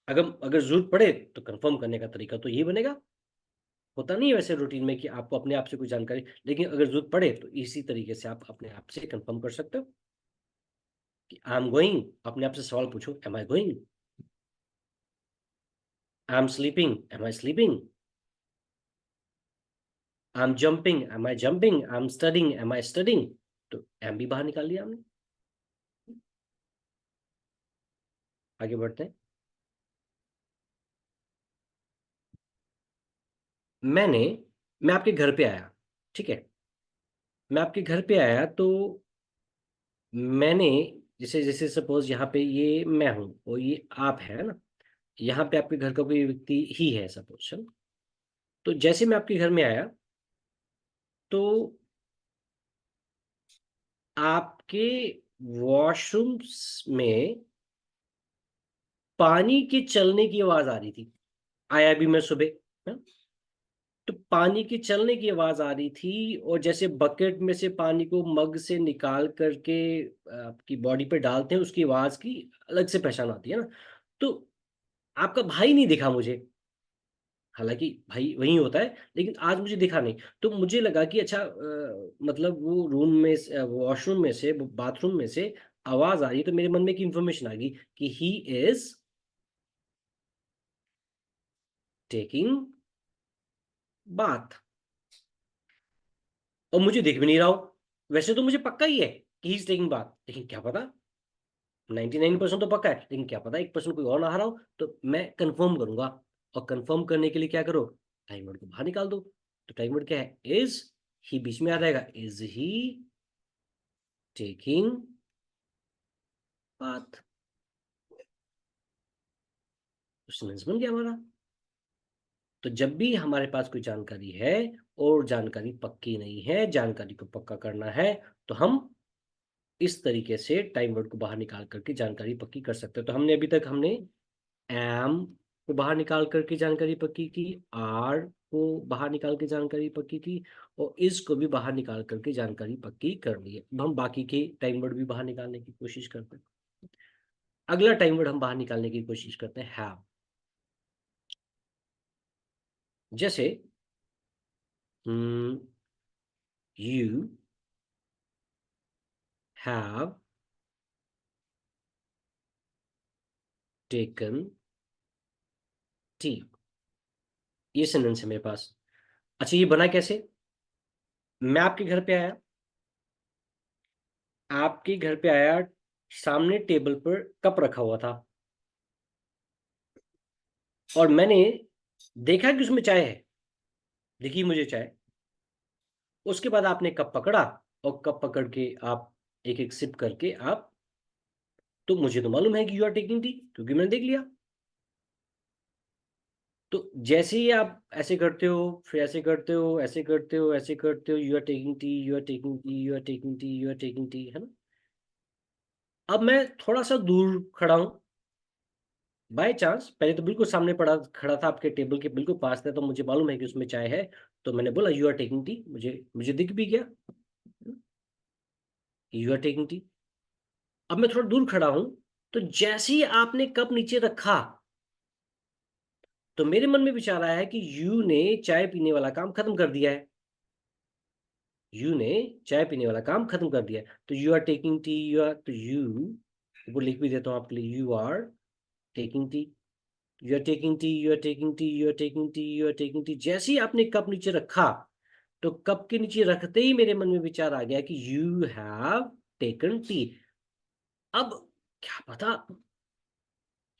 अगर अगर जरूरत पड़े तो कंफर्म करने का तरीका तो यही बनेगा। होता नहीं है वैसे रूटीन में कि आपको अपने आप से कोई जानकारी, लेकिन अगर जरूरत पड़े तो इसी तरीके से आप अपने आप से कंफर्म कर सकते हो कि आई एम गोइंग। अपने आप से सवाल पूछो, am I going? I am sleeping, am I sleeping? I am jumping, am I jumping? I am studying, am I studying? तो एम भी बाहर निकाल लिया हमने। आगे बढ़ते हैं। मैंने मैं आपके घर पे आया, ठीक है? मैं आपके घर पे आया तो मैंने, जैसे जैसे सपोज यहाँ पे ये मैं हूँ और ये आप है ना, यहाँ पे आपके घर का कोई व्यक्ति ही है सपोज, चलो। तो जैसे मैं आपके घर में आया तो आपके वॉशरूम्स में पानी के चलने की आवाज आ रही थी, आया भी मैं सुबह, हाँ? तो पानी के चलने की आवाज आ रही थी, और जैसे बकेट में से पानी को मग से निकाल करके आपकी बॉडी पे डालते हैं, उसकी आवाज की अलग से पहचान आती है ना। तो आपका भाई नहीं दिखा मुझे, हालांकि भाई वही होता है, लेकिन आज मुझे दिखा नहीं। तो मुझे लगा कि अच्छा, मतलब वो रूम में वॉशरूम में से, बाथरूम में से आवाज आ रही है, तो मेरे मन में एक इंफॉर्मेशन आ गई कि ही इज टेकिंग बाथ। और मुझे दिख भी नहीं रहा हो, वैसे तो मुझे पक्का ही है कि ही इज टेकिंग बाथ, लेकिन क्या पता, 99% तो पक्का है, लेकिन क्या पता 1% कोई और नहा रहा हो। तो मैं कंफर्म करूंगा, और कंफर्म करने के लिए क्या करो, टाइम वर्ड को बाहर निकाल दो। तो टाइम वर्ड क्या है, इज, ही बीच में आ जाएगा, इज ही टेकिंग बाथ। तो सेंटेंस बन गया हमारा। तो जब भी हमारे पास कोई जानकारी है और जानकारी पक्की नहीं है, जानकारी को पक्का करना है, तो हम इस तरीके से टाइम वर्ड को बाहर निकाल करके जानकारी पक्की कर सकते हैं। तो हमने अभी तक हमने एम को बाहर निकाल करके जानकारी पक्की की, आर को बाहर निकाल के जानकारी पक्की की, और इस को भी बाहर निकाल करके जानकारी पक्की कर ली है। अब हम बाकी के टाइम वर्ड भी बाहर निकालने की कोशिश करते हैं। अगला टाइम वर्ड हम बाहर निकालने की कोशिश करते हैं, हैव। जैसे यू हैव टेकन टी, ये सेंटेंस है मेरे पास। अच्छा, ये बना कैसे, मैं आपके घर पे आया, आपके घर पे आया, सामने टेबल पर कप रखा हुआ था, और मैंने देखा कि उसमें चाय है, दिखी मुझे चाय। उसके बाद आपने कप पकड़ा, और कप पकड़ के आप एक एक सिप करके आप, तो मुझे तो मालूम है कि यू आर टेकिंग टी, क्योंकि मैंने देख लिया। तो जैसे ही आप ऐसे करते हो, फिर ऐसे करते हो, ऐसे करते हो, ऐसे करते हो, you are taking tea, you are taking tea, you are taking tea, you are taking tea, है ना। अब मैं थोड़ा सा दूर खड़ा हूं, बाय चांस, पहले तो बिल्कुल सामने पड़ा खड़ा था, आपके टेबल के बिल्कुल पास था, तो मुझे मालूम है कि उसमें चाय है। तो मैंने बोला यू आर टेकिंग टी, मुझे मुझे दिख भी गया यू आर टेकिंग टी। अब मैं थोड़ा दूर खड़ा हूं, तो जैसे ही आपने कप नीचे रखा, तो मेरे मन में विचार आया है कि यू ने चाय पीने वाला काम खत्म कर दिया है, यू ने चाय पीने वाला काम खत्म कर दिया है। तो you are taking tea, you are, तो यू को लिख भी देता हूं आपके लिए, you are taking tea, you are taking tea, you are taking tea, you are taking tea, you are taking tea. जैसे ही आपने कप नीचे रखा, तो कप के नीचे रखते ही मेरे मन में विचार आ गया कि यू हैव टेकन टी। अब क्या पता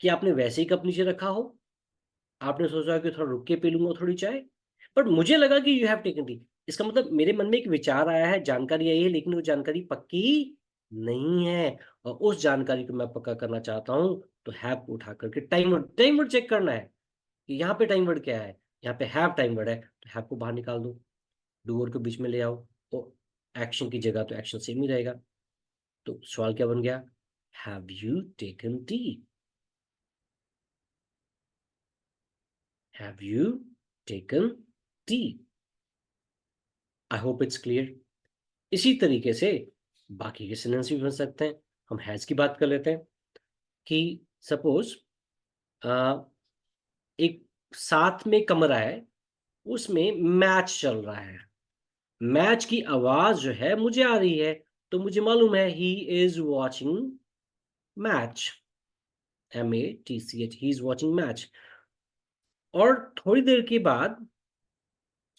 कि आपने वैसे ही कप नीचे रखा हो, आपने सोचा कि थोड़ा रुक के पी लूंगा थोड़ी चाय, बट मुझे लगा कि यू हैव टेकन टी। इसका मतलब मेरे मन में एक विचार आया है, जानकारी आई है, लेकिन वो जानकारी पक्की नहीं है, और उस जानकारी को मैं पक्का करना चाहता हूं। तो हैव को उठा करके टाइम वर्ड चेक करना है कि यहाँ पे टाइम वर्ड क्या है। यहाँ पे हैव टाइम वर्ड है, तो हैव को बाहर निकाल दो, डू को बीच में ले आओ, तो एक्शन की जगह तो एक्शन सेम ही रहेगा। तो सवाल क्या बन गया, have you taken T, have you taken T. I hope it's clear. इसी तरीके से बाकी के सेंटेंस भी बन सकते हैं। हम हैज की बात कर लेते हैं कि सपोज एक साथ में कमरा है, उसमें मैच चल रहा है, मैच की आवाज जो है मुझे आ रही है, तो मुझे मालूम है he is watching match, MATCH, he is watching match. और थोड़ी देर के बाद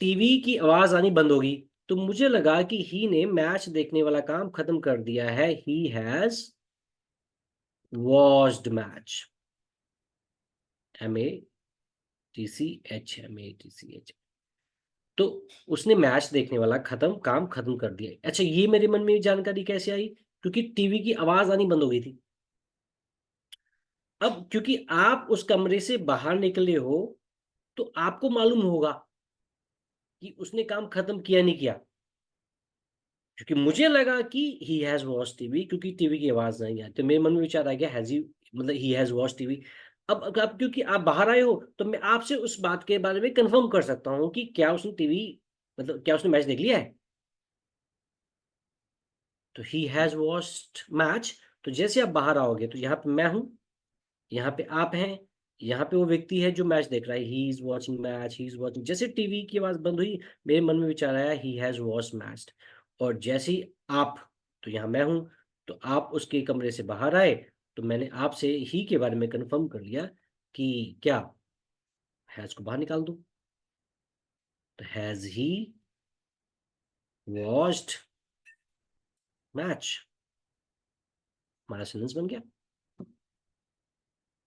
टीवी की आवाज आनी बंद होगी, तो मुझे लगा कि ही ने मैच देखने वाला काम खत्म कर दिया है, he has watched match, MATCH। तो उसने मैच देखने वाला काम खत्म कर दिया। अच्छा, ये मेरे मन में ये जानकारी कैसे आई, क्योंकि टीवी की आवाज आनी बंद हो गई थी। अब क्योंकि आप उस कमरे से बाहर निकले हो, तो आपको मालूम होगा कि उसने काम खत्म किया नहीं किया, क्योंकि मुझे लगा कि ही हैज वॉच टीवी, क्योंकि टीवी की आवाज नहीं आई, तो मेरे मन में विचार आ गया हैज यू, मतलब ही हैज वॉच टीवी। अब क्योंकि आप बाहर आए हो तो मैं आपसे उस बात के बारे में कंफर्म कर सकता हूँ कि क्या उसने टीवी, मतलब क्या उसने मैच देख लिया है। तो ही हैज वॉच्ड मैच। तो जैसे आप बाहर आओगे तो यहाँ पे मैं हूँ, यहाँ पे आप हैं, यहाँ पे वो व्यक्ति है जो मैच देख रहा है, he is watching match, he is watching. जैसे टीवी की आवाज बंद हुई, मेरे मन में विचार आया ही हैज वॉच्ड मैच। और जैसे ही आप, तो यहाँ मैं हूँ, तो आप उसके कमरे से बाहर आए, तो मैंने आपसे ही के बारे में कंफर्म कर लिया कि क्या हैज को बाहर निकाल दूं। तो हैज ही वॉच्ड मैच, हमारा सेंटेंस बन गया,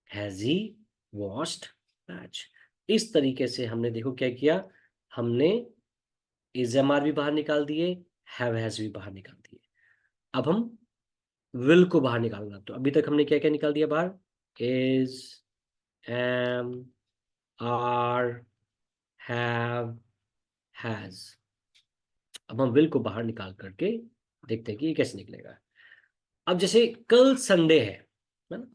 हैज ही वॉच्ड मैच। इस तरीके से हमने देखो क्या किया, हमने इज एम आर भी बाहर निकाल दिए, हैव हैज भी बाहर निकाल दिए। अब हम विल को बाहर निकालना, तो अभी तक हमने क्या क्या निकाल दिया बाहर, is, am, are, have, has. अब हम विल को बाहर निकाल करके देखते हैं कि ये कैसे निकलेगा। अब जैसे कल संडे है ना,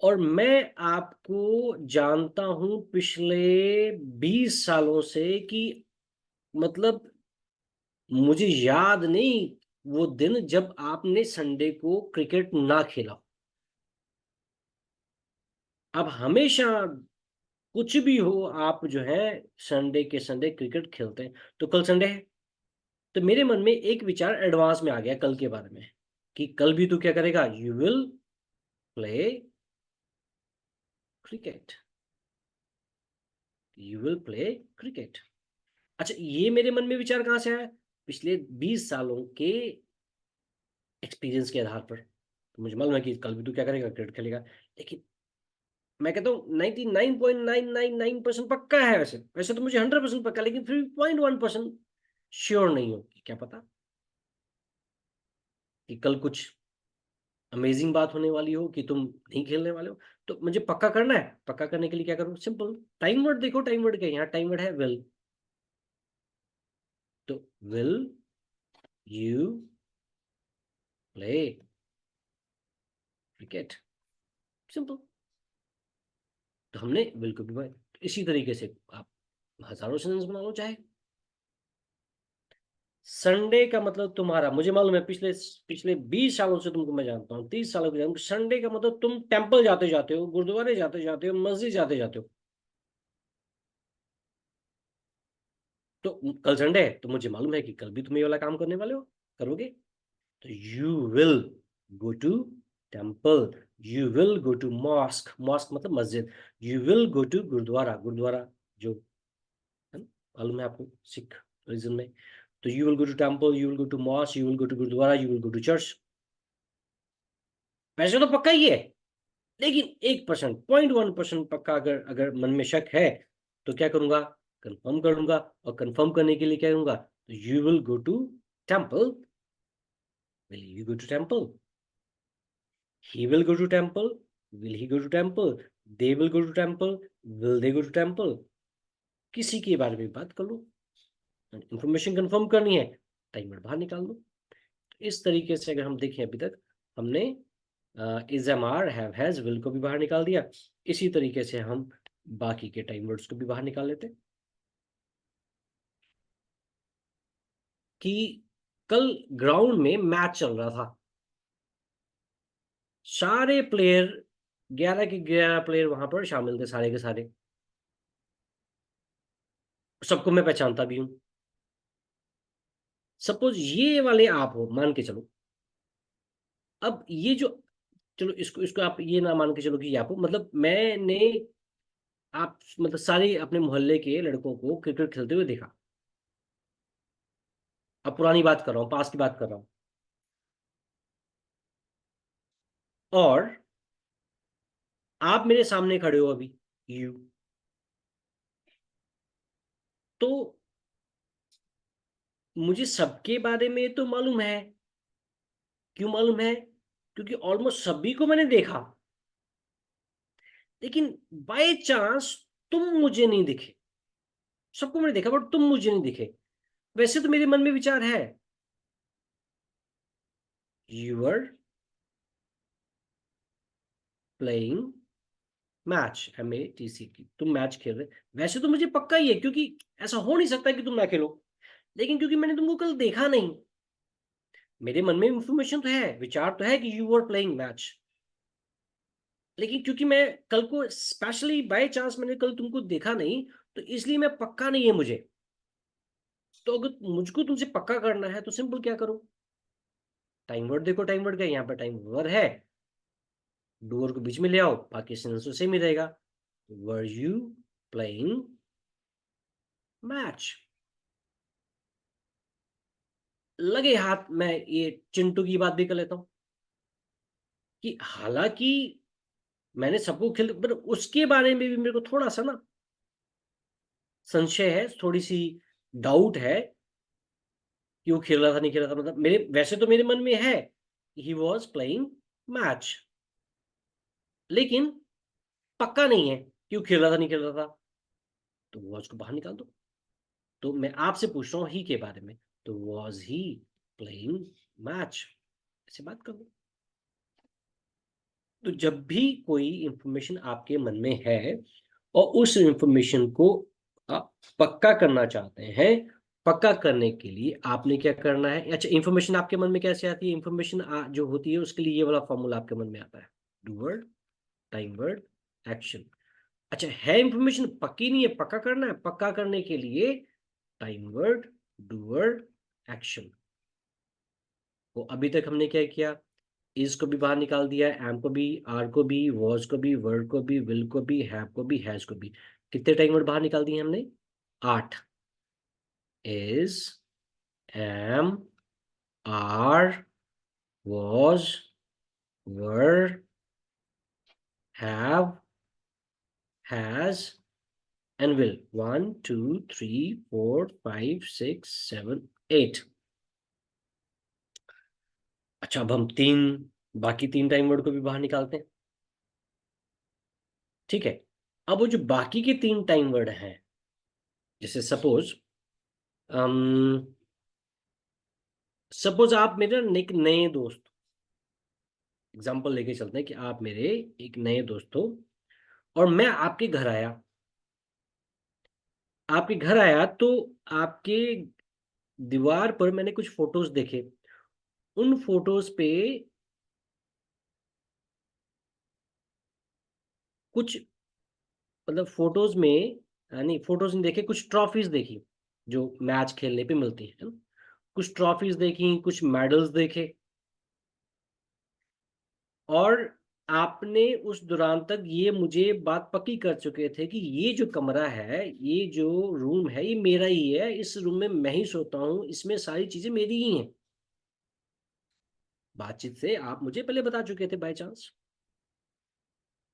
और मैं आपको जानता हूं पिछले 20 सालों से कि मतलब मुझे याद नहीं वो दिन जब आपने संडे को क्रिकेट ना खेला। अब हमेशा कुछ भी हो, आप जो है संडे के संडे क्रिकेट खेलते हैं। तो कल संडे है, तो मेरे मन में एक विचार एडवांस में आ गया कल के बारे में, कि कल भी तू क्या करेगा, you will play cricket, you will play cricket. अच्छा, ये मेरे मन में विचार कहाँ से आया, पिछले 20 सालों के एक्सपीरियंस के आधार पर। तो मुझे मालूम है कि कल भी तू क्या करेगा, क्रिकेट खेलेगा। लेकिन मैं कहता हूँ 99.999% पक्का है, वैसे वैसे तो मुझे 100% पक्का, लेकिन फिर 0.1% श्योर नहीं हो कि क्या पता कि कल कुछ अमेजिंग बात होने वाली हो कि तुम नहीं खेलने वाले हो। तो मुझे पक्का करना है, पक्का करने के लिए क्या करूँ, सिंपल, टाइम वर्ड देखो, टाइम वर्ड क्या है, यहाँ टाइम वर्ड है विल। तो will you play cricket, simple. तो हमने विल को भी इसी तरीके से आप हजारों सेंटेंस बना लो चाहे। संडे का मतलब तुम्हारा, मुझे मालूम है पिछले पिछले 20 सालों से तुमको मैं जानता हूँ, 30 सालों के जानता हूँ, संडे का मतलब तुम टेंपल जाते जाते हो, गुरुद्वारे जाते जाते हो, मस्जिद जाते जाते हो। तो कल संडे है तो मुझे मालूम है कि कल भी तुम ये वाला काम करने वाले हो, करोगे। तो you will go to temple, you will go to mosque, mosque मतलब मस्जिद, you will go to gurdwara, gurdwara जो है ना, मालूम है आपको सिख रिलीजन में। तो you will go to temple, you will go to mosque, you will go to gurdwara, you will go to church. वैसे तो पक्का ही है, लेकिन 1%, 0.1% पक्का अगर अगर मन में शक है, तो क्या करूंगा, कंफर्म करूंगा। और कंफर्म करने के लिए क्या करूंगा, तो you will go to temple, will you go to temple, he will go to temple, will he go to temple, they will go to temple, will they go to temple. किसी के बारे में बात कर लो, इंफॉर्मेशन कंफर्म करनी है, टाइमर बाहर निकाल लो। इस तरीके से अगर हम देखें अभी तक हमने is, am, are, have, has, will को भी बाहर निकाल दिया। इसी तरीके से हम बाकी के टाइम वर्ड्स को भी बाहर निकाल लेते हैं। कि कल ग्राउंड में मैच चल रहा था, सारे प्लेयर, 11 के 11 प्लेयर वहां पर शामिल थे, सारे के सारे, सबको मैं पहचानता भी हूं। सपोज ये वाले आप हो, मान के चलो। अब ये जो, चलो इसको इसको आप ये ना मान के चलो कि ये आप हो, मतलब मैंने आप मतलब सारे अपने मोहल्ले के लड़कों को क्रिकेट खेलते हुए देखा। अब पुरानी बात कर रहा हूँ, पास की बात कर रहा हूँ। और आप मेरे सामने खड़े हो अभी, यू। तो मुझे सबके बारे में तो मालूम है। क्यों मालूम है, क्योंकि ऑलमोस्ट सभी को मैंने देखा। लेकिन बाय चांस तुम मुझे नहीं दिखे, सबको मैंने देखा बट तुम मुझे नहीं दिखे। वैसे तो मेरे मन में विचार है, you are playing match, MATC की, तुम मैच खेल रहे। वैसे तो मुझे पक्का ही है, क्योंकि ऐसा हो नहीं सकता कि तुम ना खेलो, लेकिन क्योंकि मैंने तुमको कल देखा नहीं, मेरे मन में इंफॉर्मेशन तो है, विचार तो है कि यू आर प्लेइंग मैच, लेकिन क्योंकि मैं कल को स्पेशली बाय चांस मैंने कल तुमको देखा नहीं, तो इसलिए मैं पक्का नहीं है मुझे। तो अगर मुझको तुमसे पक्का करना है तो सिंपल क्या करो, टाइम वर्ड देखो, टाइम वर्ड का यहाँ पर टाइम वर्ड है, डूअर को बीच में ले आओ, बाकी सेंस तो सेम ही रहेगा। Were you playing match? लगे हाथ मैं ये चिंटू की बात भी कर लेता हूं, कि हालांकि मैंने सबको खेल, पर उसके बारे में भी मेरे को थोड़ा सा ना संशय है, थोड़ी सी डाउट है कि वो खेल रहा था नहीं खेल रहा था, मतलब मेरे वैसे तो मेरे मन में है ही वॉज प्लेइंग मैच, लेकिन पक्का नहीं है कि वो खेल रहा था नहीं खेल रहा था, तो वॉज को बाहर निकाल दो। तो मैं आपसे पूछ रहा हूँ ही के बारे में, तो वॉज ही प्लेइंग मैच, ऐसे बात कर लो। तो जब भी कोई इंफॉर्मेशन आपके मन में है और उस इंफॉर्मेशन को आप पक्का करना चाहते हैं, पक्का करने के लिए आपने क्या करना है। अच्छा, इंफॉर्मेशन आपके मन में कैसे आती है, इंफॉर्मेशन जो होती है उसके लिए ये वाला फॉर्मूला आपके मन में आता है, do word, time word, action. अच्छा, है इंफॉर्मेशन पक्की नहीं है, पक्का करना है, पक्का करने के लिए time word, do word, action. तो अभी तक हमने क्या किया, इज को भी बाहर निकाल दिया, एम को भी, आर को भी, वॉज को भी, वर्ड को भी, विल को भी, हैव को भी, हैज को भी। कितने टाइम वर्ड बाहर निकाल दिए हमने? 8। Is, am, are, was, were, have, has and will. 1 2 3 4 5 6 7 8। अच्छा, अब हम बाकी तीन टाइम वर्ड को भी बाहर निकालते हैं, ठीक है। अब वो जो बाकी के तीन टाइम वर्ड हैं, जैसे सपोज आप मेरे एक नए दोस्त, एग्जांपल लेके चलते हैं कि आप मेरे एक नए दोस्त हो, और मैं आपके घर आया तो आपके दीवार पर मैंने कुछ फोटोज देखे, उन फोटोज पे कुछ, मतलब फोटोज में, नहीं फोटोज नहीं देखे, कुछ ट्रॉफीज देखी जो मैच खेलने पे मिलती है ना? कुछ ट्रॉफीज देखी, कुछ मेडल्स देखे, और आपने उस दौरान तक ये मुझे बात पक्की कर चुके थे कि ये जो कमरा है, ये जो रूम है, ये मेरा ही है, इस रूम में मैं ही सोता हूँ, इसमें सारी चीजें मेरी ही हैं। बातचीत से आप मुझे पहले बता चुके थे बाय चांस।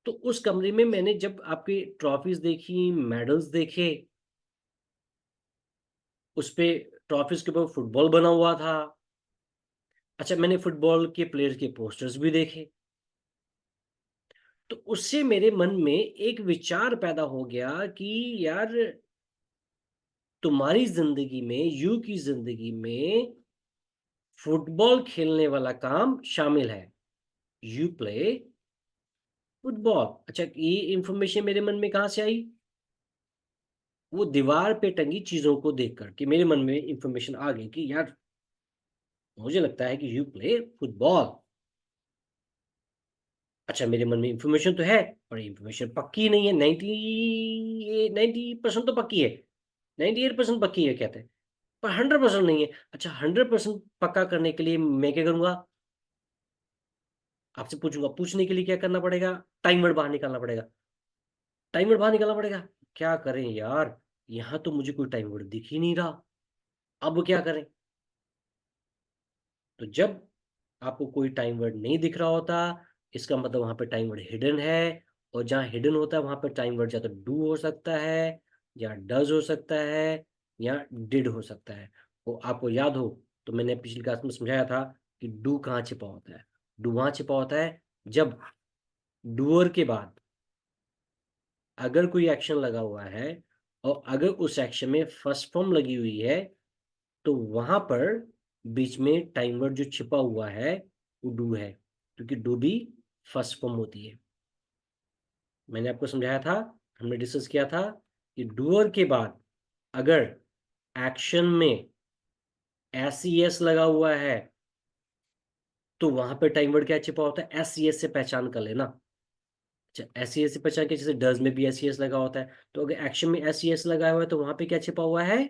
तो उस कमरे में मैंने जब आपकी ट्रॉफीज देखी, मेडल्स देखे, उस पे ट्रॉफीज के ऊपर फुटबॉल बना हुआ था। अच्छा, मैंने फुटबॉल के प्लेयर्स के पोस्टर्स भी देखे, तो उससे मेरे मन में एक विचार पैदा हो गया कि यार, तुम्हारी जिंदगी में, यू की जिंदगी में फुटबॉल खेलने वाला काम शामिल है, यू प्ले फुटबॉल। अच्छा, ये इंफॉर्मेशन मेरे मन में कहाँ से आई? वो दीवार पे टंगी चीजों को देख कर के मेरे मन में इंफॉर्मेशन आ गई कि यार, मुझे लगता है कि यू प्ले फुटबॉल। अच्छा, मेरे मन में इंफॉर्मेशन तो है, पर इंफॉर्मेशन पक्की नहीं है, 90% तो पक्की है, 98% पक्की है कहते हैं, पर 100% नहीं है। अच्छा, 100% पक्का करने के लिए मैं क्या करूंगा, आपसे पूछूंगा, पूछने के लिए क्या करना पड़ेगा, टाइमर बाहर निकालना पड़ेगा, टाइमर बाहर निकालना पड़ेगा। क्या करें यार, यहाँ तो मुझे कोई टाइमर दिख ही नहीं रहा, अब क्या करें? तो जब आपको कोई टाइम वर्ड नहीं दिख रहा होता, इसका मतलब वहां पे टाइम वर्ड हिडन है, और जहाँ हिडन होता है वहां पे टाइम वर्ड या तो डू हो सकता है, या डज हो सकता है, या डिड हो सकता है। वो आपको याद हो तो मैंने पिछली क्लास में समझाया था कि डू कहाँ छिपा होता है। डू वहां छिपा होता है जब डूअर के बाद अगर कोई एक्शन लगा हुआ है, और अगर उस एक्शन में फर्स्ट फॉर्म लगी हुई है, तो वहां पर बीच में टाइम वर्ड जो छिपा हुआ है वो डू है, क्योंकि डू भी फर्स्ट फॉर्म होती है। मैंने आपको समझाया था, हमने डिस्कस किया था कि डूअर के बाद अगर एक्शन में एस ई एस लगा हुआ है तो वहां पे टाइम वर्ड क्या छिपा होता है, एस सी एस से पहचान कर लेना। अच्छा, एस सी एस से पहचान के, जैसे डज में भी एस सी एस लगा होता है, तो अगर एक्शन में एस सी एस लगा हुआ है तो वहां पे क्या छिपा हुआ है,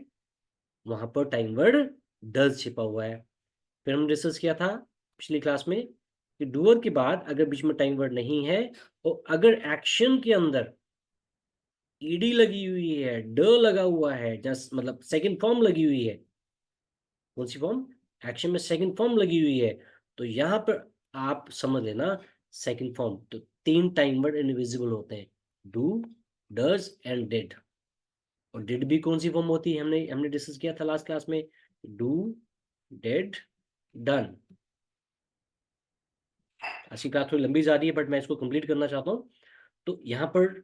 वहां पर टाइम वर्ड डज छिपा हुआ है। फिर हमने डिस्कस किया था पिछली क्लास में कि डूअर के बाद अगर बीच में टाइम वर्ड नहीं है और अगर एक्शन के अंदर ईडी लगी हुई है, ड लगा हुआ है, जस्ट मतलब सेकंड फॉर्म लगी हुई है, कौन सी फॉर्म, एक्शन में सेकंड फॉर्म लगी हुई है, तो यहां पर आप समझ लेना सेकंड फॉर्म तो तीन टाइम वर्ड इनविजिबल होते हैं, डू, डज एंड डिड। और डिड भी कौन सी फॉर्म होती है, हमने हमने डिस्कस किया था लास्ट क्लास में, डू, डिड, डन। आज की क्लास थोड़ी लंबी जा रही है बट मैं इसको कंप्लीट करना चाहता हूँ। तो यहाँ पर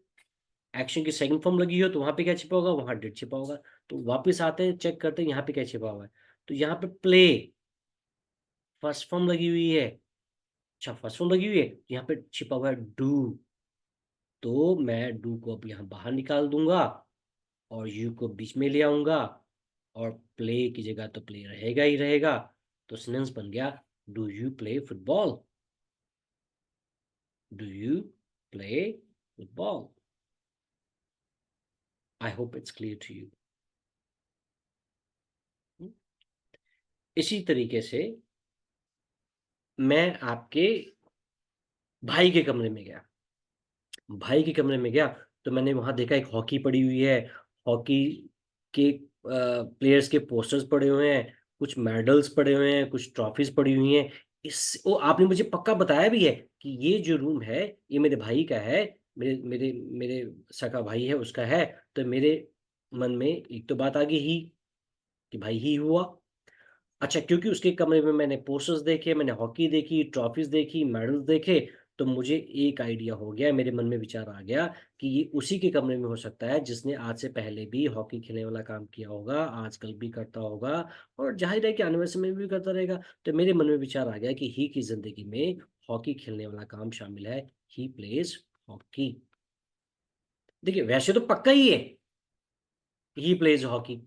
एक्शन की सेकंड फॉर्म लगी हो तो वहां पे क्या छिपा होगा, वहां डिड छिपा होगा। तो वापस आते हैं, चेक करते हैं यहाँ पे क्या छिपा हुआ है। तो यहाँ पे प्ले फर्स्ट फॉर्म लगी हुई है, अच्छा फर्स्ट फॉर्म लगी हुई है, यहाँ पे छिपा हुआ है डू, तो मैं डू को अब यहाँ बाहर निकाल दूंगा और यू को बीच में ले आऊंगा और प्ले की जगह तो प्ले रहेगा ही रहेगा। तो सेंटेंस बन गया, do you play football, do you play football. I hope it's clear to you. इसी तरीके से मैं आपके भाई के कमरे में गया, भाई के कमरे में गया तो मैंने वहां देखा एक हॉकी पड़ी हुई है, हॉकी के प्लेयर्स के पोस्टर्स पड़े हुए हैं, कुछ मेडल्स पड़े हुए हैं, कुछ ट्रॉफीज पड़ी हुई हैं। इस वो आपने मुझे पक्का बताया भी है कि ये जो रूम है ये मेरे भाई का है, मेरे मेरे मेरे सगा भाई है उसका है। तो मेरे मन में एक तो बात आ गई ही कि भाई ही हुआ। अच्छा, क्योंकि उसके कमरे में मैंने पोस्टर्स देखे, मैंने हॉकी देखी, ट्रॉफीज देखी, मेडल्स देखे, तो मुझे एक आइडिया हो गया, मेरे मन में विचार आ गया कि ये उसी के कमरे में हो सकता है जिसने आज से पहले भी हॉकी खेलने वाला काम किया होगा, आजकल भी करता होगा और जाहिर है कि आने वाले समय में भी करता रहेगा। तो मेरे मन में विचार आ गया कि ही की जिंदगी में हॉकी खेलने वाला काम शामिल है, ही प्लेज हॉकी। देखिए वैसे तो पक्का ही है, ही प्लेज हॉकी,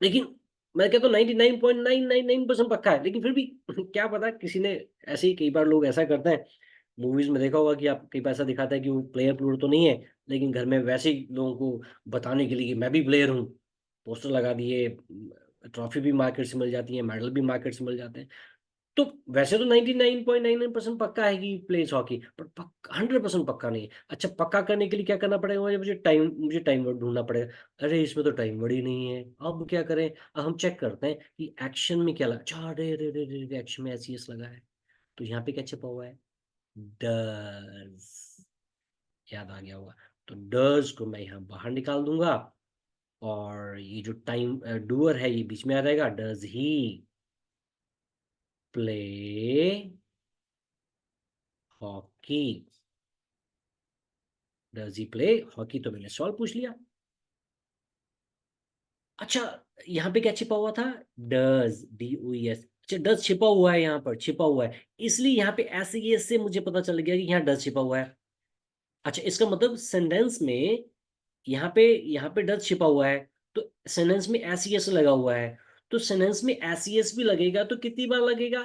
लेकिन मैं कहता हूँ 99.999% पक्का है, लेकिन फिर भी क्या पता किसी ने, ऐसे ही कई बार लोग ऐसा करते हैं। मूवीज में देखा होगा कि आप कई बार ऐसा दिखाता है कि वो प्लेयर प्लेयर तो नहीं है, लेकिन घर में वैसे ही लोगों को बताने के लिए कि मैं भी प्लेयर हूँ, पोस्टर लगा दिए, ट्रॉफी भी मार्केट से मिल जाती है, मेडल भी मार्केट से मिल जाते हैं। तो वैसे तो 99.99% पक्का है कि प्लेस हॉकी, पर 100% पक्का नहीं है। अच्छा, पक्का करने के लिए क्या करना पड़ेगा, मुझे टाइम वर्ड ढूंढना पड़ेगा। अरे इसमें तो टाइम वर्ड ही नहीं है, अब क्या करें। अब हम चेक करते हैं कि एक्शन में क्या लगा, अच्छा अरे अरे अरे अरे, एक्शन में एस एस लगा है, तो यहाँ पे क्या छिपा हुआ है, डज, याद आ गया होगा। तो डज को मैं यहाँ बाहर निकाल दूंगा और ये जो टाइम डूअर है ये बीच में आ जाएगा, does he play hockey, does he play hockey, तो मैंने सवाल पूछ लिया। अच्छा, यहाँ पे क्या छिपा हुआ था, डज, डी ओ एस, अच्छा डज छिपा हुआ है, यहाँ पर छिपा हुआ है, इसलिए यहाँ पे ऐसे ही से मुझे पता चल गया कि यहाँ डज छिपा हुआ है। अच्छा, इसका मतलब सेंटेंस में यहाँ पे डज छिपा हुआ है, तो सेंटेंस में एस ई एस लगा हुआ है, तो सेंटेंस में एस ई एस भी लगेगा तो कितनी बार लगेगा,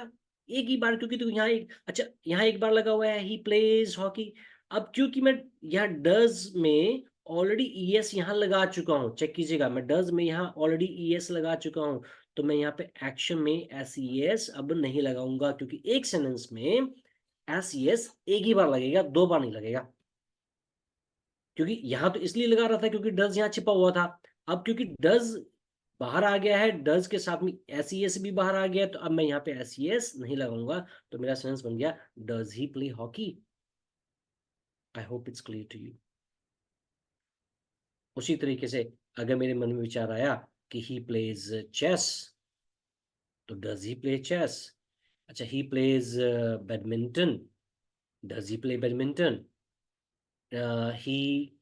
एक ही बार, क्योंकि तो यहाँ एक, अच्छा यहाँ एक बार लगा हुआ है, ही प्लेज हॉकी। अब क्योंकि मैं यहाँ डज में ऑलरेडी ई एस यहाँ लगा चुका हूँ, चेक कीजिएगा, मैं डज में यहाँ ऑलरेडी ई एस लगा चुका हूँ, तो मैं यहाँ पे एक्शन में एस ई एस अब नहीं लगाऊंगा, क्योंकि एक सेंटेंस में एस ई एस एक ही बार लगेगा, दो बार नहीं लगेगा। क्योंकि यहां तो इसलिए लगा रहा था क्योंकि डज यहाँ छिपा हुआ था, अब क्योंकि डज बाहर आ गया है, डज के साथ में एस ई एस भी बाहर आ गया, तो अब मैं यहाँ पे एस ई एस नहीं लगाऊंगा, तो मेरा सेंस बन गया, does he play hockey. I hope it's clear to you. उसी तरीके से अगर मेरे मन में विचार आया कि ही प्लेज चेस, तो डज ही प्ले चेस। अच्छा, he plays badminton, does he play badminton. He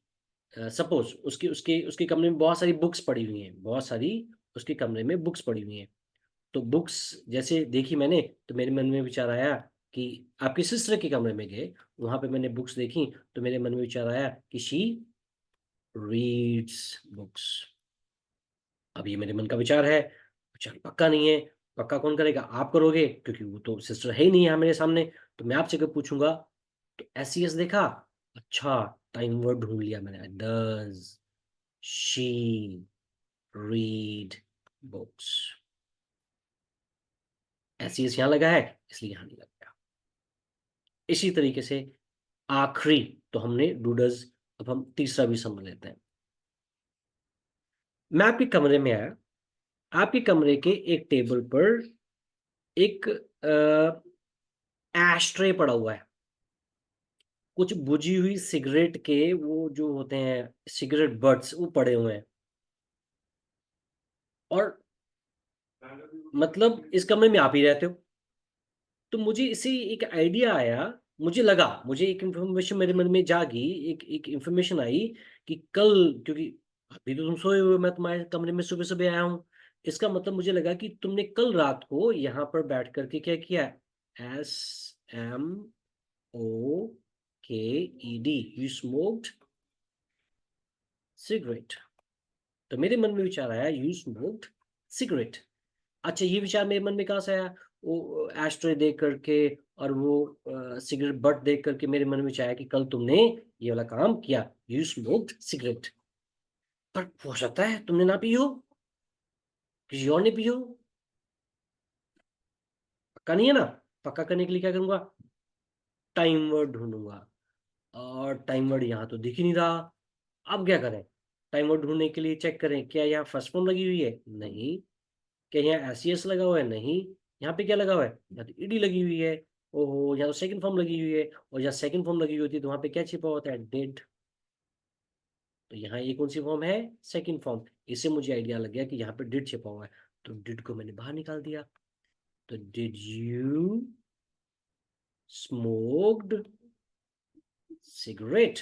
suppose उसके उसके उसके कमरे में बहुत सारी बुक्स पड़ी हुई हैं, बहुत सारी उसके कमरे में बुक्स पड़ी हुई हैं, तो बुक्स जैसे देखी मैंने तो मेरे मन में विचार आया कि आपकी सिस्टर के कमरे में गए, वहाँ पे मैंने बुक्स देखी, तो मेरे मन में विचार आया कि शी रीड्स बुक्स। अब ये मेरे मन का विचार है, विचार पक्का नहीं है, पक्का कौन करेगा? आप करोगे, क्योंकि वो तो सिस्टर है ही नहीं यहाँ मेरे सामने, तो मैं आपसे क्यों पूछूंगा? तो एसईएस देखा, अच्छा, टाइम वर्ड ढूंढ लिया मैंने, does she read books. SES यहाँ लगा है, इसलिए यहाँ नहीं लग गया। इसी तरीके से आखिरी तो हमने डूडज, अब हम तीसरा भी समझ लेते हैं। मैं आपके कमरे में आया, आपके कमरे के एक टेबल पर एक एश ट्रे पड़ा हुआ है, कुछ बुझी हुई सिगरेट के वो जो होते हैं सिगरेट बट्स वो पड़े हुए हैं, और मतलब इस कमरे में आप ही रहते हो। तो मुझे इसे एक आइडिया आया, मुझे लगा, मुझे एक इंफॉर्मेशन मेरे मन में जागी, एक एक इंफॉर्मेशन आई कि कल, क्योंकि अभी तो तुम सोए हुए हो, मैं तुम्हारे कमरे में सुबह सुबह आया हूँ, इसका मतलब मुझे लगा कि तुमने कल रात को यहाँ पर बैठ करके क्या किया, SMOKED, यू स्मोक्ड सिगरेट। तो मेरे मन में विचार आया, यू स्मोक्ड सिगरेट। अच्छा, ये विचार मेरे मन में कहाँ से आया? वो एस्ट्रे देख करके और वो सिगरेट बट देख करके मेरे मन में आया कि कल तुमने ये वाला काम किया, यू स्मोक्ड सिगरेट। पर हो सकता है तुमने ना पी हो, किसी और ने पी हो, पक्का नहीं है ना। पक्का करने के लिए क्या करूंगा? टाइम वर्ड ढूंढूंगा, और टाइम वर्ड यहाँ तो दिख ही नहीं रहा। अब क्या करें? टाइम वर्ड ढूंढने के लिए चेक करें, क्या यहाँ फर्स्ट फॉर्म लगी हुई है? नहीं। क्या यहाँ एसईएस लगा हुआ है? नहीं। यहाँ पे क्या लगा हुआ है? यहाँ तो ईडी लगी हुई है। ओहो, यहाँ तो सेकंड फॉर्म लगी हुई है, और यहाँ सेकंड फॉर्म लगी हुई होती है तो वहाँ पे क्या छिपा होता है? डिड। तो यहाँ ये कौन सी फॉर्म है? Second form. इससे मुझे आइडिया लग गया कि यहाँ पे डिड छिपा हुआ है, तो डिड को मैंने बाहर निकाल दिया। तो डिड यू स्मोक्ड सिगरेट?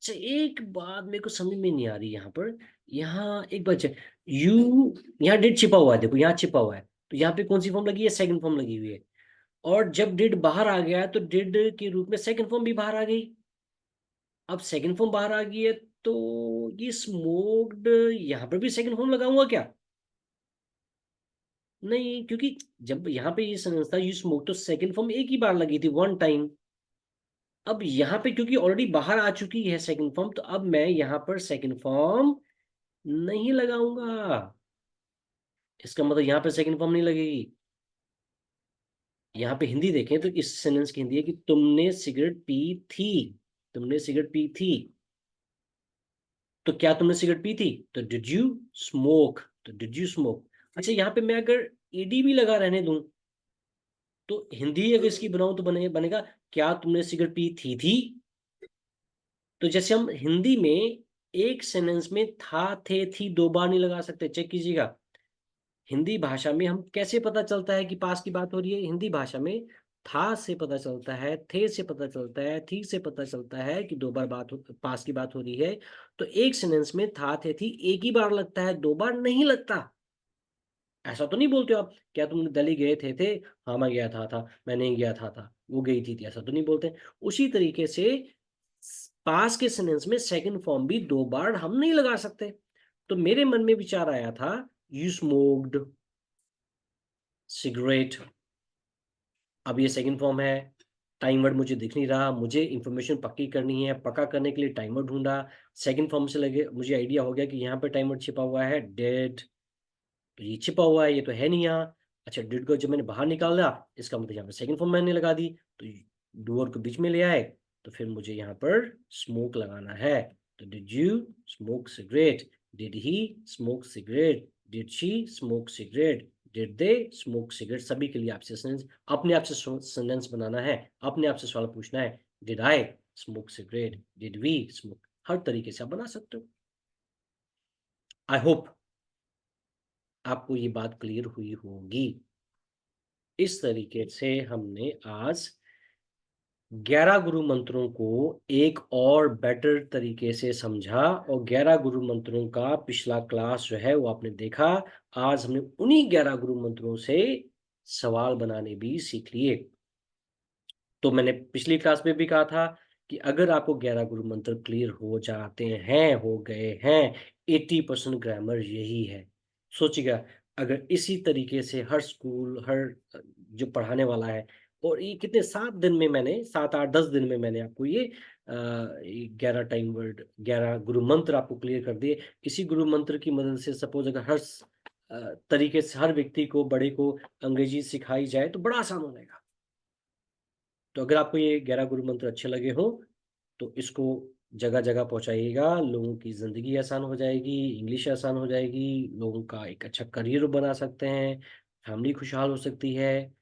अच्छा, एक बात मेरे को समझ में नहीं आ रही यहाँ पर, यहाँ एक बात, यू, यहाँ डिड छिपा हुआ है, देखो यहाँ छिपा हुआ है, तो यहाँ पे कौन सी फॉर्म लगी है? सेकंड फॉर्म लगी हुई है। और जब डिड बाहर आ गया तो डिड के रूप में सेकंड फॉर्म भी बाहर आ गई। अब सेकंड फॉर्म बाहर आ गई है, तो ये स्मोक्ड, यहाँ पर भी सेकंड फॉर्म लगाऊंगा क्या? नहीं, क्योंकि जब यहाँ पे ये सेंटेंस था यू स्मोक, तो सेकंड फॉर्म एक ही बार लगी थी, वन टाइम। अब यहाँ पे क्योंकि ऑलरेडी बाहर आ चुकी है सेकंड फॉर्म, तो अब मैं यहाँ पर सेकंड फॉर्म नहीं लगाऊंगा। इसका मतलब यहाँ पे सेकंड फॉर्म नहीं लगेगी। यहाँ पे हिंदी देखें तो इस सेंटेंस की हिंदी है कि तुमने सिगरेट पी थी, तुमने सिगरेट पी थी। तो क्या तुमने सिगरेट पी थी? तो डिड यू स्मोक, तो डिड यू स्मोक। अच्छा, यहाँ पे मैं अगर ईडी भी लगा रहने दूं, तो हिंदी अगर इसकी बनाऊं तो बनेगा क्या तुमने सिगरेट पी थी। तो जैसे हम हिंदी में एक सेंटेंस में था, थे, थी दो बार नहीं लगा सकते, चेक कीजिएगा। हिंदी भाषा में हम कैसे पता चलता है कि पास की बात हो रही है? हिंदी भाषा में था से पता चलता है, थे से पता चलता है, थी से पता चलता है कि दो बार पास की बात हो रही है। तो एक सेंटेंस में था, थे, थी एक ही बार लगता है, दो बार नहीं लगता। ऐसा तो नहीं बोलते हो आप, क्या तुम दिल्ली गए थे? हाँ मैं गया था, मैं नहीं गया था, वो गई थी, ऐसा तो नहीं बोलते। उसी तरीके से पास के सेंटेंस में सेकंड फॉर्म भी दो बार हम नहीं लगा सकते। तो मेरे मन में विचार आया था, यू स्मोक्ड सिगरेट। अब ये सेकंड फॉर्म है, टाइम वर्ड मुझे दिख नहीं रहा, मुझे इंफॉर्मेशन पक्की करनी है, पक्का करने के लिए टाइम वर्ड ढूंढा। सेकंड फॉर्म से लगे मुझे आइडिया हो गया कि यहाँ पे टाइम वर्ड छिपा हुआ है, डेड। तो ये छिपा हुआ है, ये तो है नहीं यहाँ। अच्छा, डिड को जब मैंने बाहर निकाला, इसका मतलब यहाँ पर सेकंड फॉर्म मैंने लगा दी, तो डूअर को बीच में ले आए, तो फिर मुझे यहाँ पर स्मोक लगाना है। तो did you smoke cigarette, did he smoke cigarette, did she smoke cigarette, did they smoke cigarette. सभी के लिए आपसे सेंटेंस, अपने आप से सेंटेंस बनाना है, अपने आप से सवाल पूछना है। Did I smoke cigarette, did we smoke, हर तरीके से आप बना सकते हो। आई होप आपको ये बात क्लियर हुई होगी। इस तरीके से हमने आज 11 गुरु मंत्रों को एक और बेटर तरीके से समझा, और 11 गुरु मंत्रों का पिछला क्लास जो है वो आपने देखा। आज हमने उन्हीं 11 गुरु मंत्रों से सवाल बनाने भी सीख लिए। तो मैंने पिछली क्लास में भी कहा था कि अगर आपको 11 गुरु मंत्र क्लियर हो जाते हैं, हो गए हैं, 80% ग्रामर यही है। सोचिएगा, अगर इसी तरीके से हर स्कूल, हर जो पढ़ाने वाला है, और ये कितने 7 दिन में मैंने 7, 8, 10 दिन में मैंने आपको ये 11 टाइम वर्ड, 11 गुरु मंत्र आपको क्लियर कर दिए। इसी गुरु मंत्र की मदद से सपोज़ अगर तरीके से हर व्यक्ति को, बड़े को अंग्रेजी सिखाई जाए तो बड़ा आसान हो जाएगा। तो अगर आपको ये 11 गुरु मंत्र अच्छे लगे हों, तो इसको जगह-जगह पहुँचाइएगा, लोगों की ज़िंदगी आसान हो जाएगी, इंग्लिश आसान हो जाएगी, लोगों का एक अच्छा करियर बना सकते हैं, फैमिली खुशहाल हो सकती है।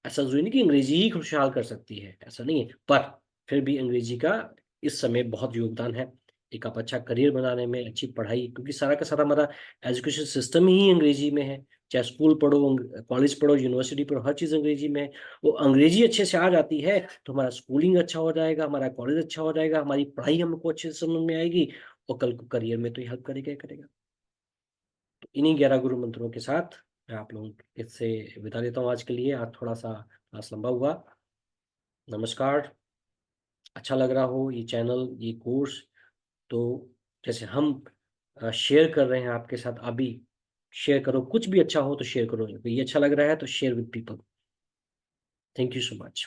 ऐसा ज़रूरी नहीं कि अंग्रेज़ी ही खुशहाल कर सकती है, ऐसा नहीं है। पर फिर भी अंग्रेज़ी का इस समय बहुत योगदान है। एक आप अच्छा करियर बनाने में, अच्छी पढ़ाई, क्योंकि सारा का सारा हमारा एजुकेशन सिस्टम ही अंग्रेज़ी में है। चाहे स्कूल पढ़ो, कॉलेज पढ़ो, यूनिवर्सिटी पढ़ो, हर चीज़ अंग्रेज़ी में है। वो अंग्रेज़ी अच्छे से आ जाती है, तो हमारा स्कूलिंग अच्छा हो जाएगा, हमारा कॉलेज अच्छा हो जाएगा, हमारी पढ़ाई हमको अच्छे से समझ में आएगी, और कल को करियर में तो ये हेल्प करेगा ही करेगा। तो इन्हीं 11 गुरु मंत्रों के साथ मैं आप लोगों से विदा लेता हूँ आज के लिए। आज थोड़ा-सा क्लास लंबा हुआ। नमस्कार। अच्छा लग रहा हो ये चैनल, ये कोर्स, तो जैसे हम शेयर कर रहे हैं आपके साथ, अभी शेयर करो। कुछ भी अच्छा हो तो शेयर करो। अगर ये अच्छा लग रहा है तो share with people. Thank you so much.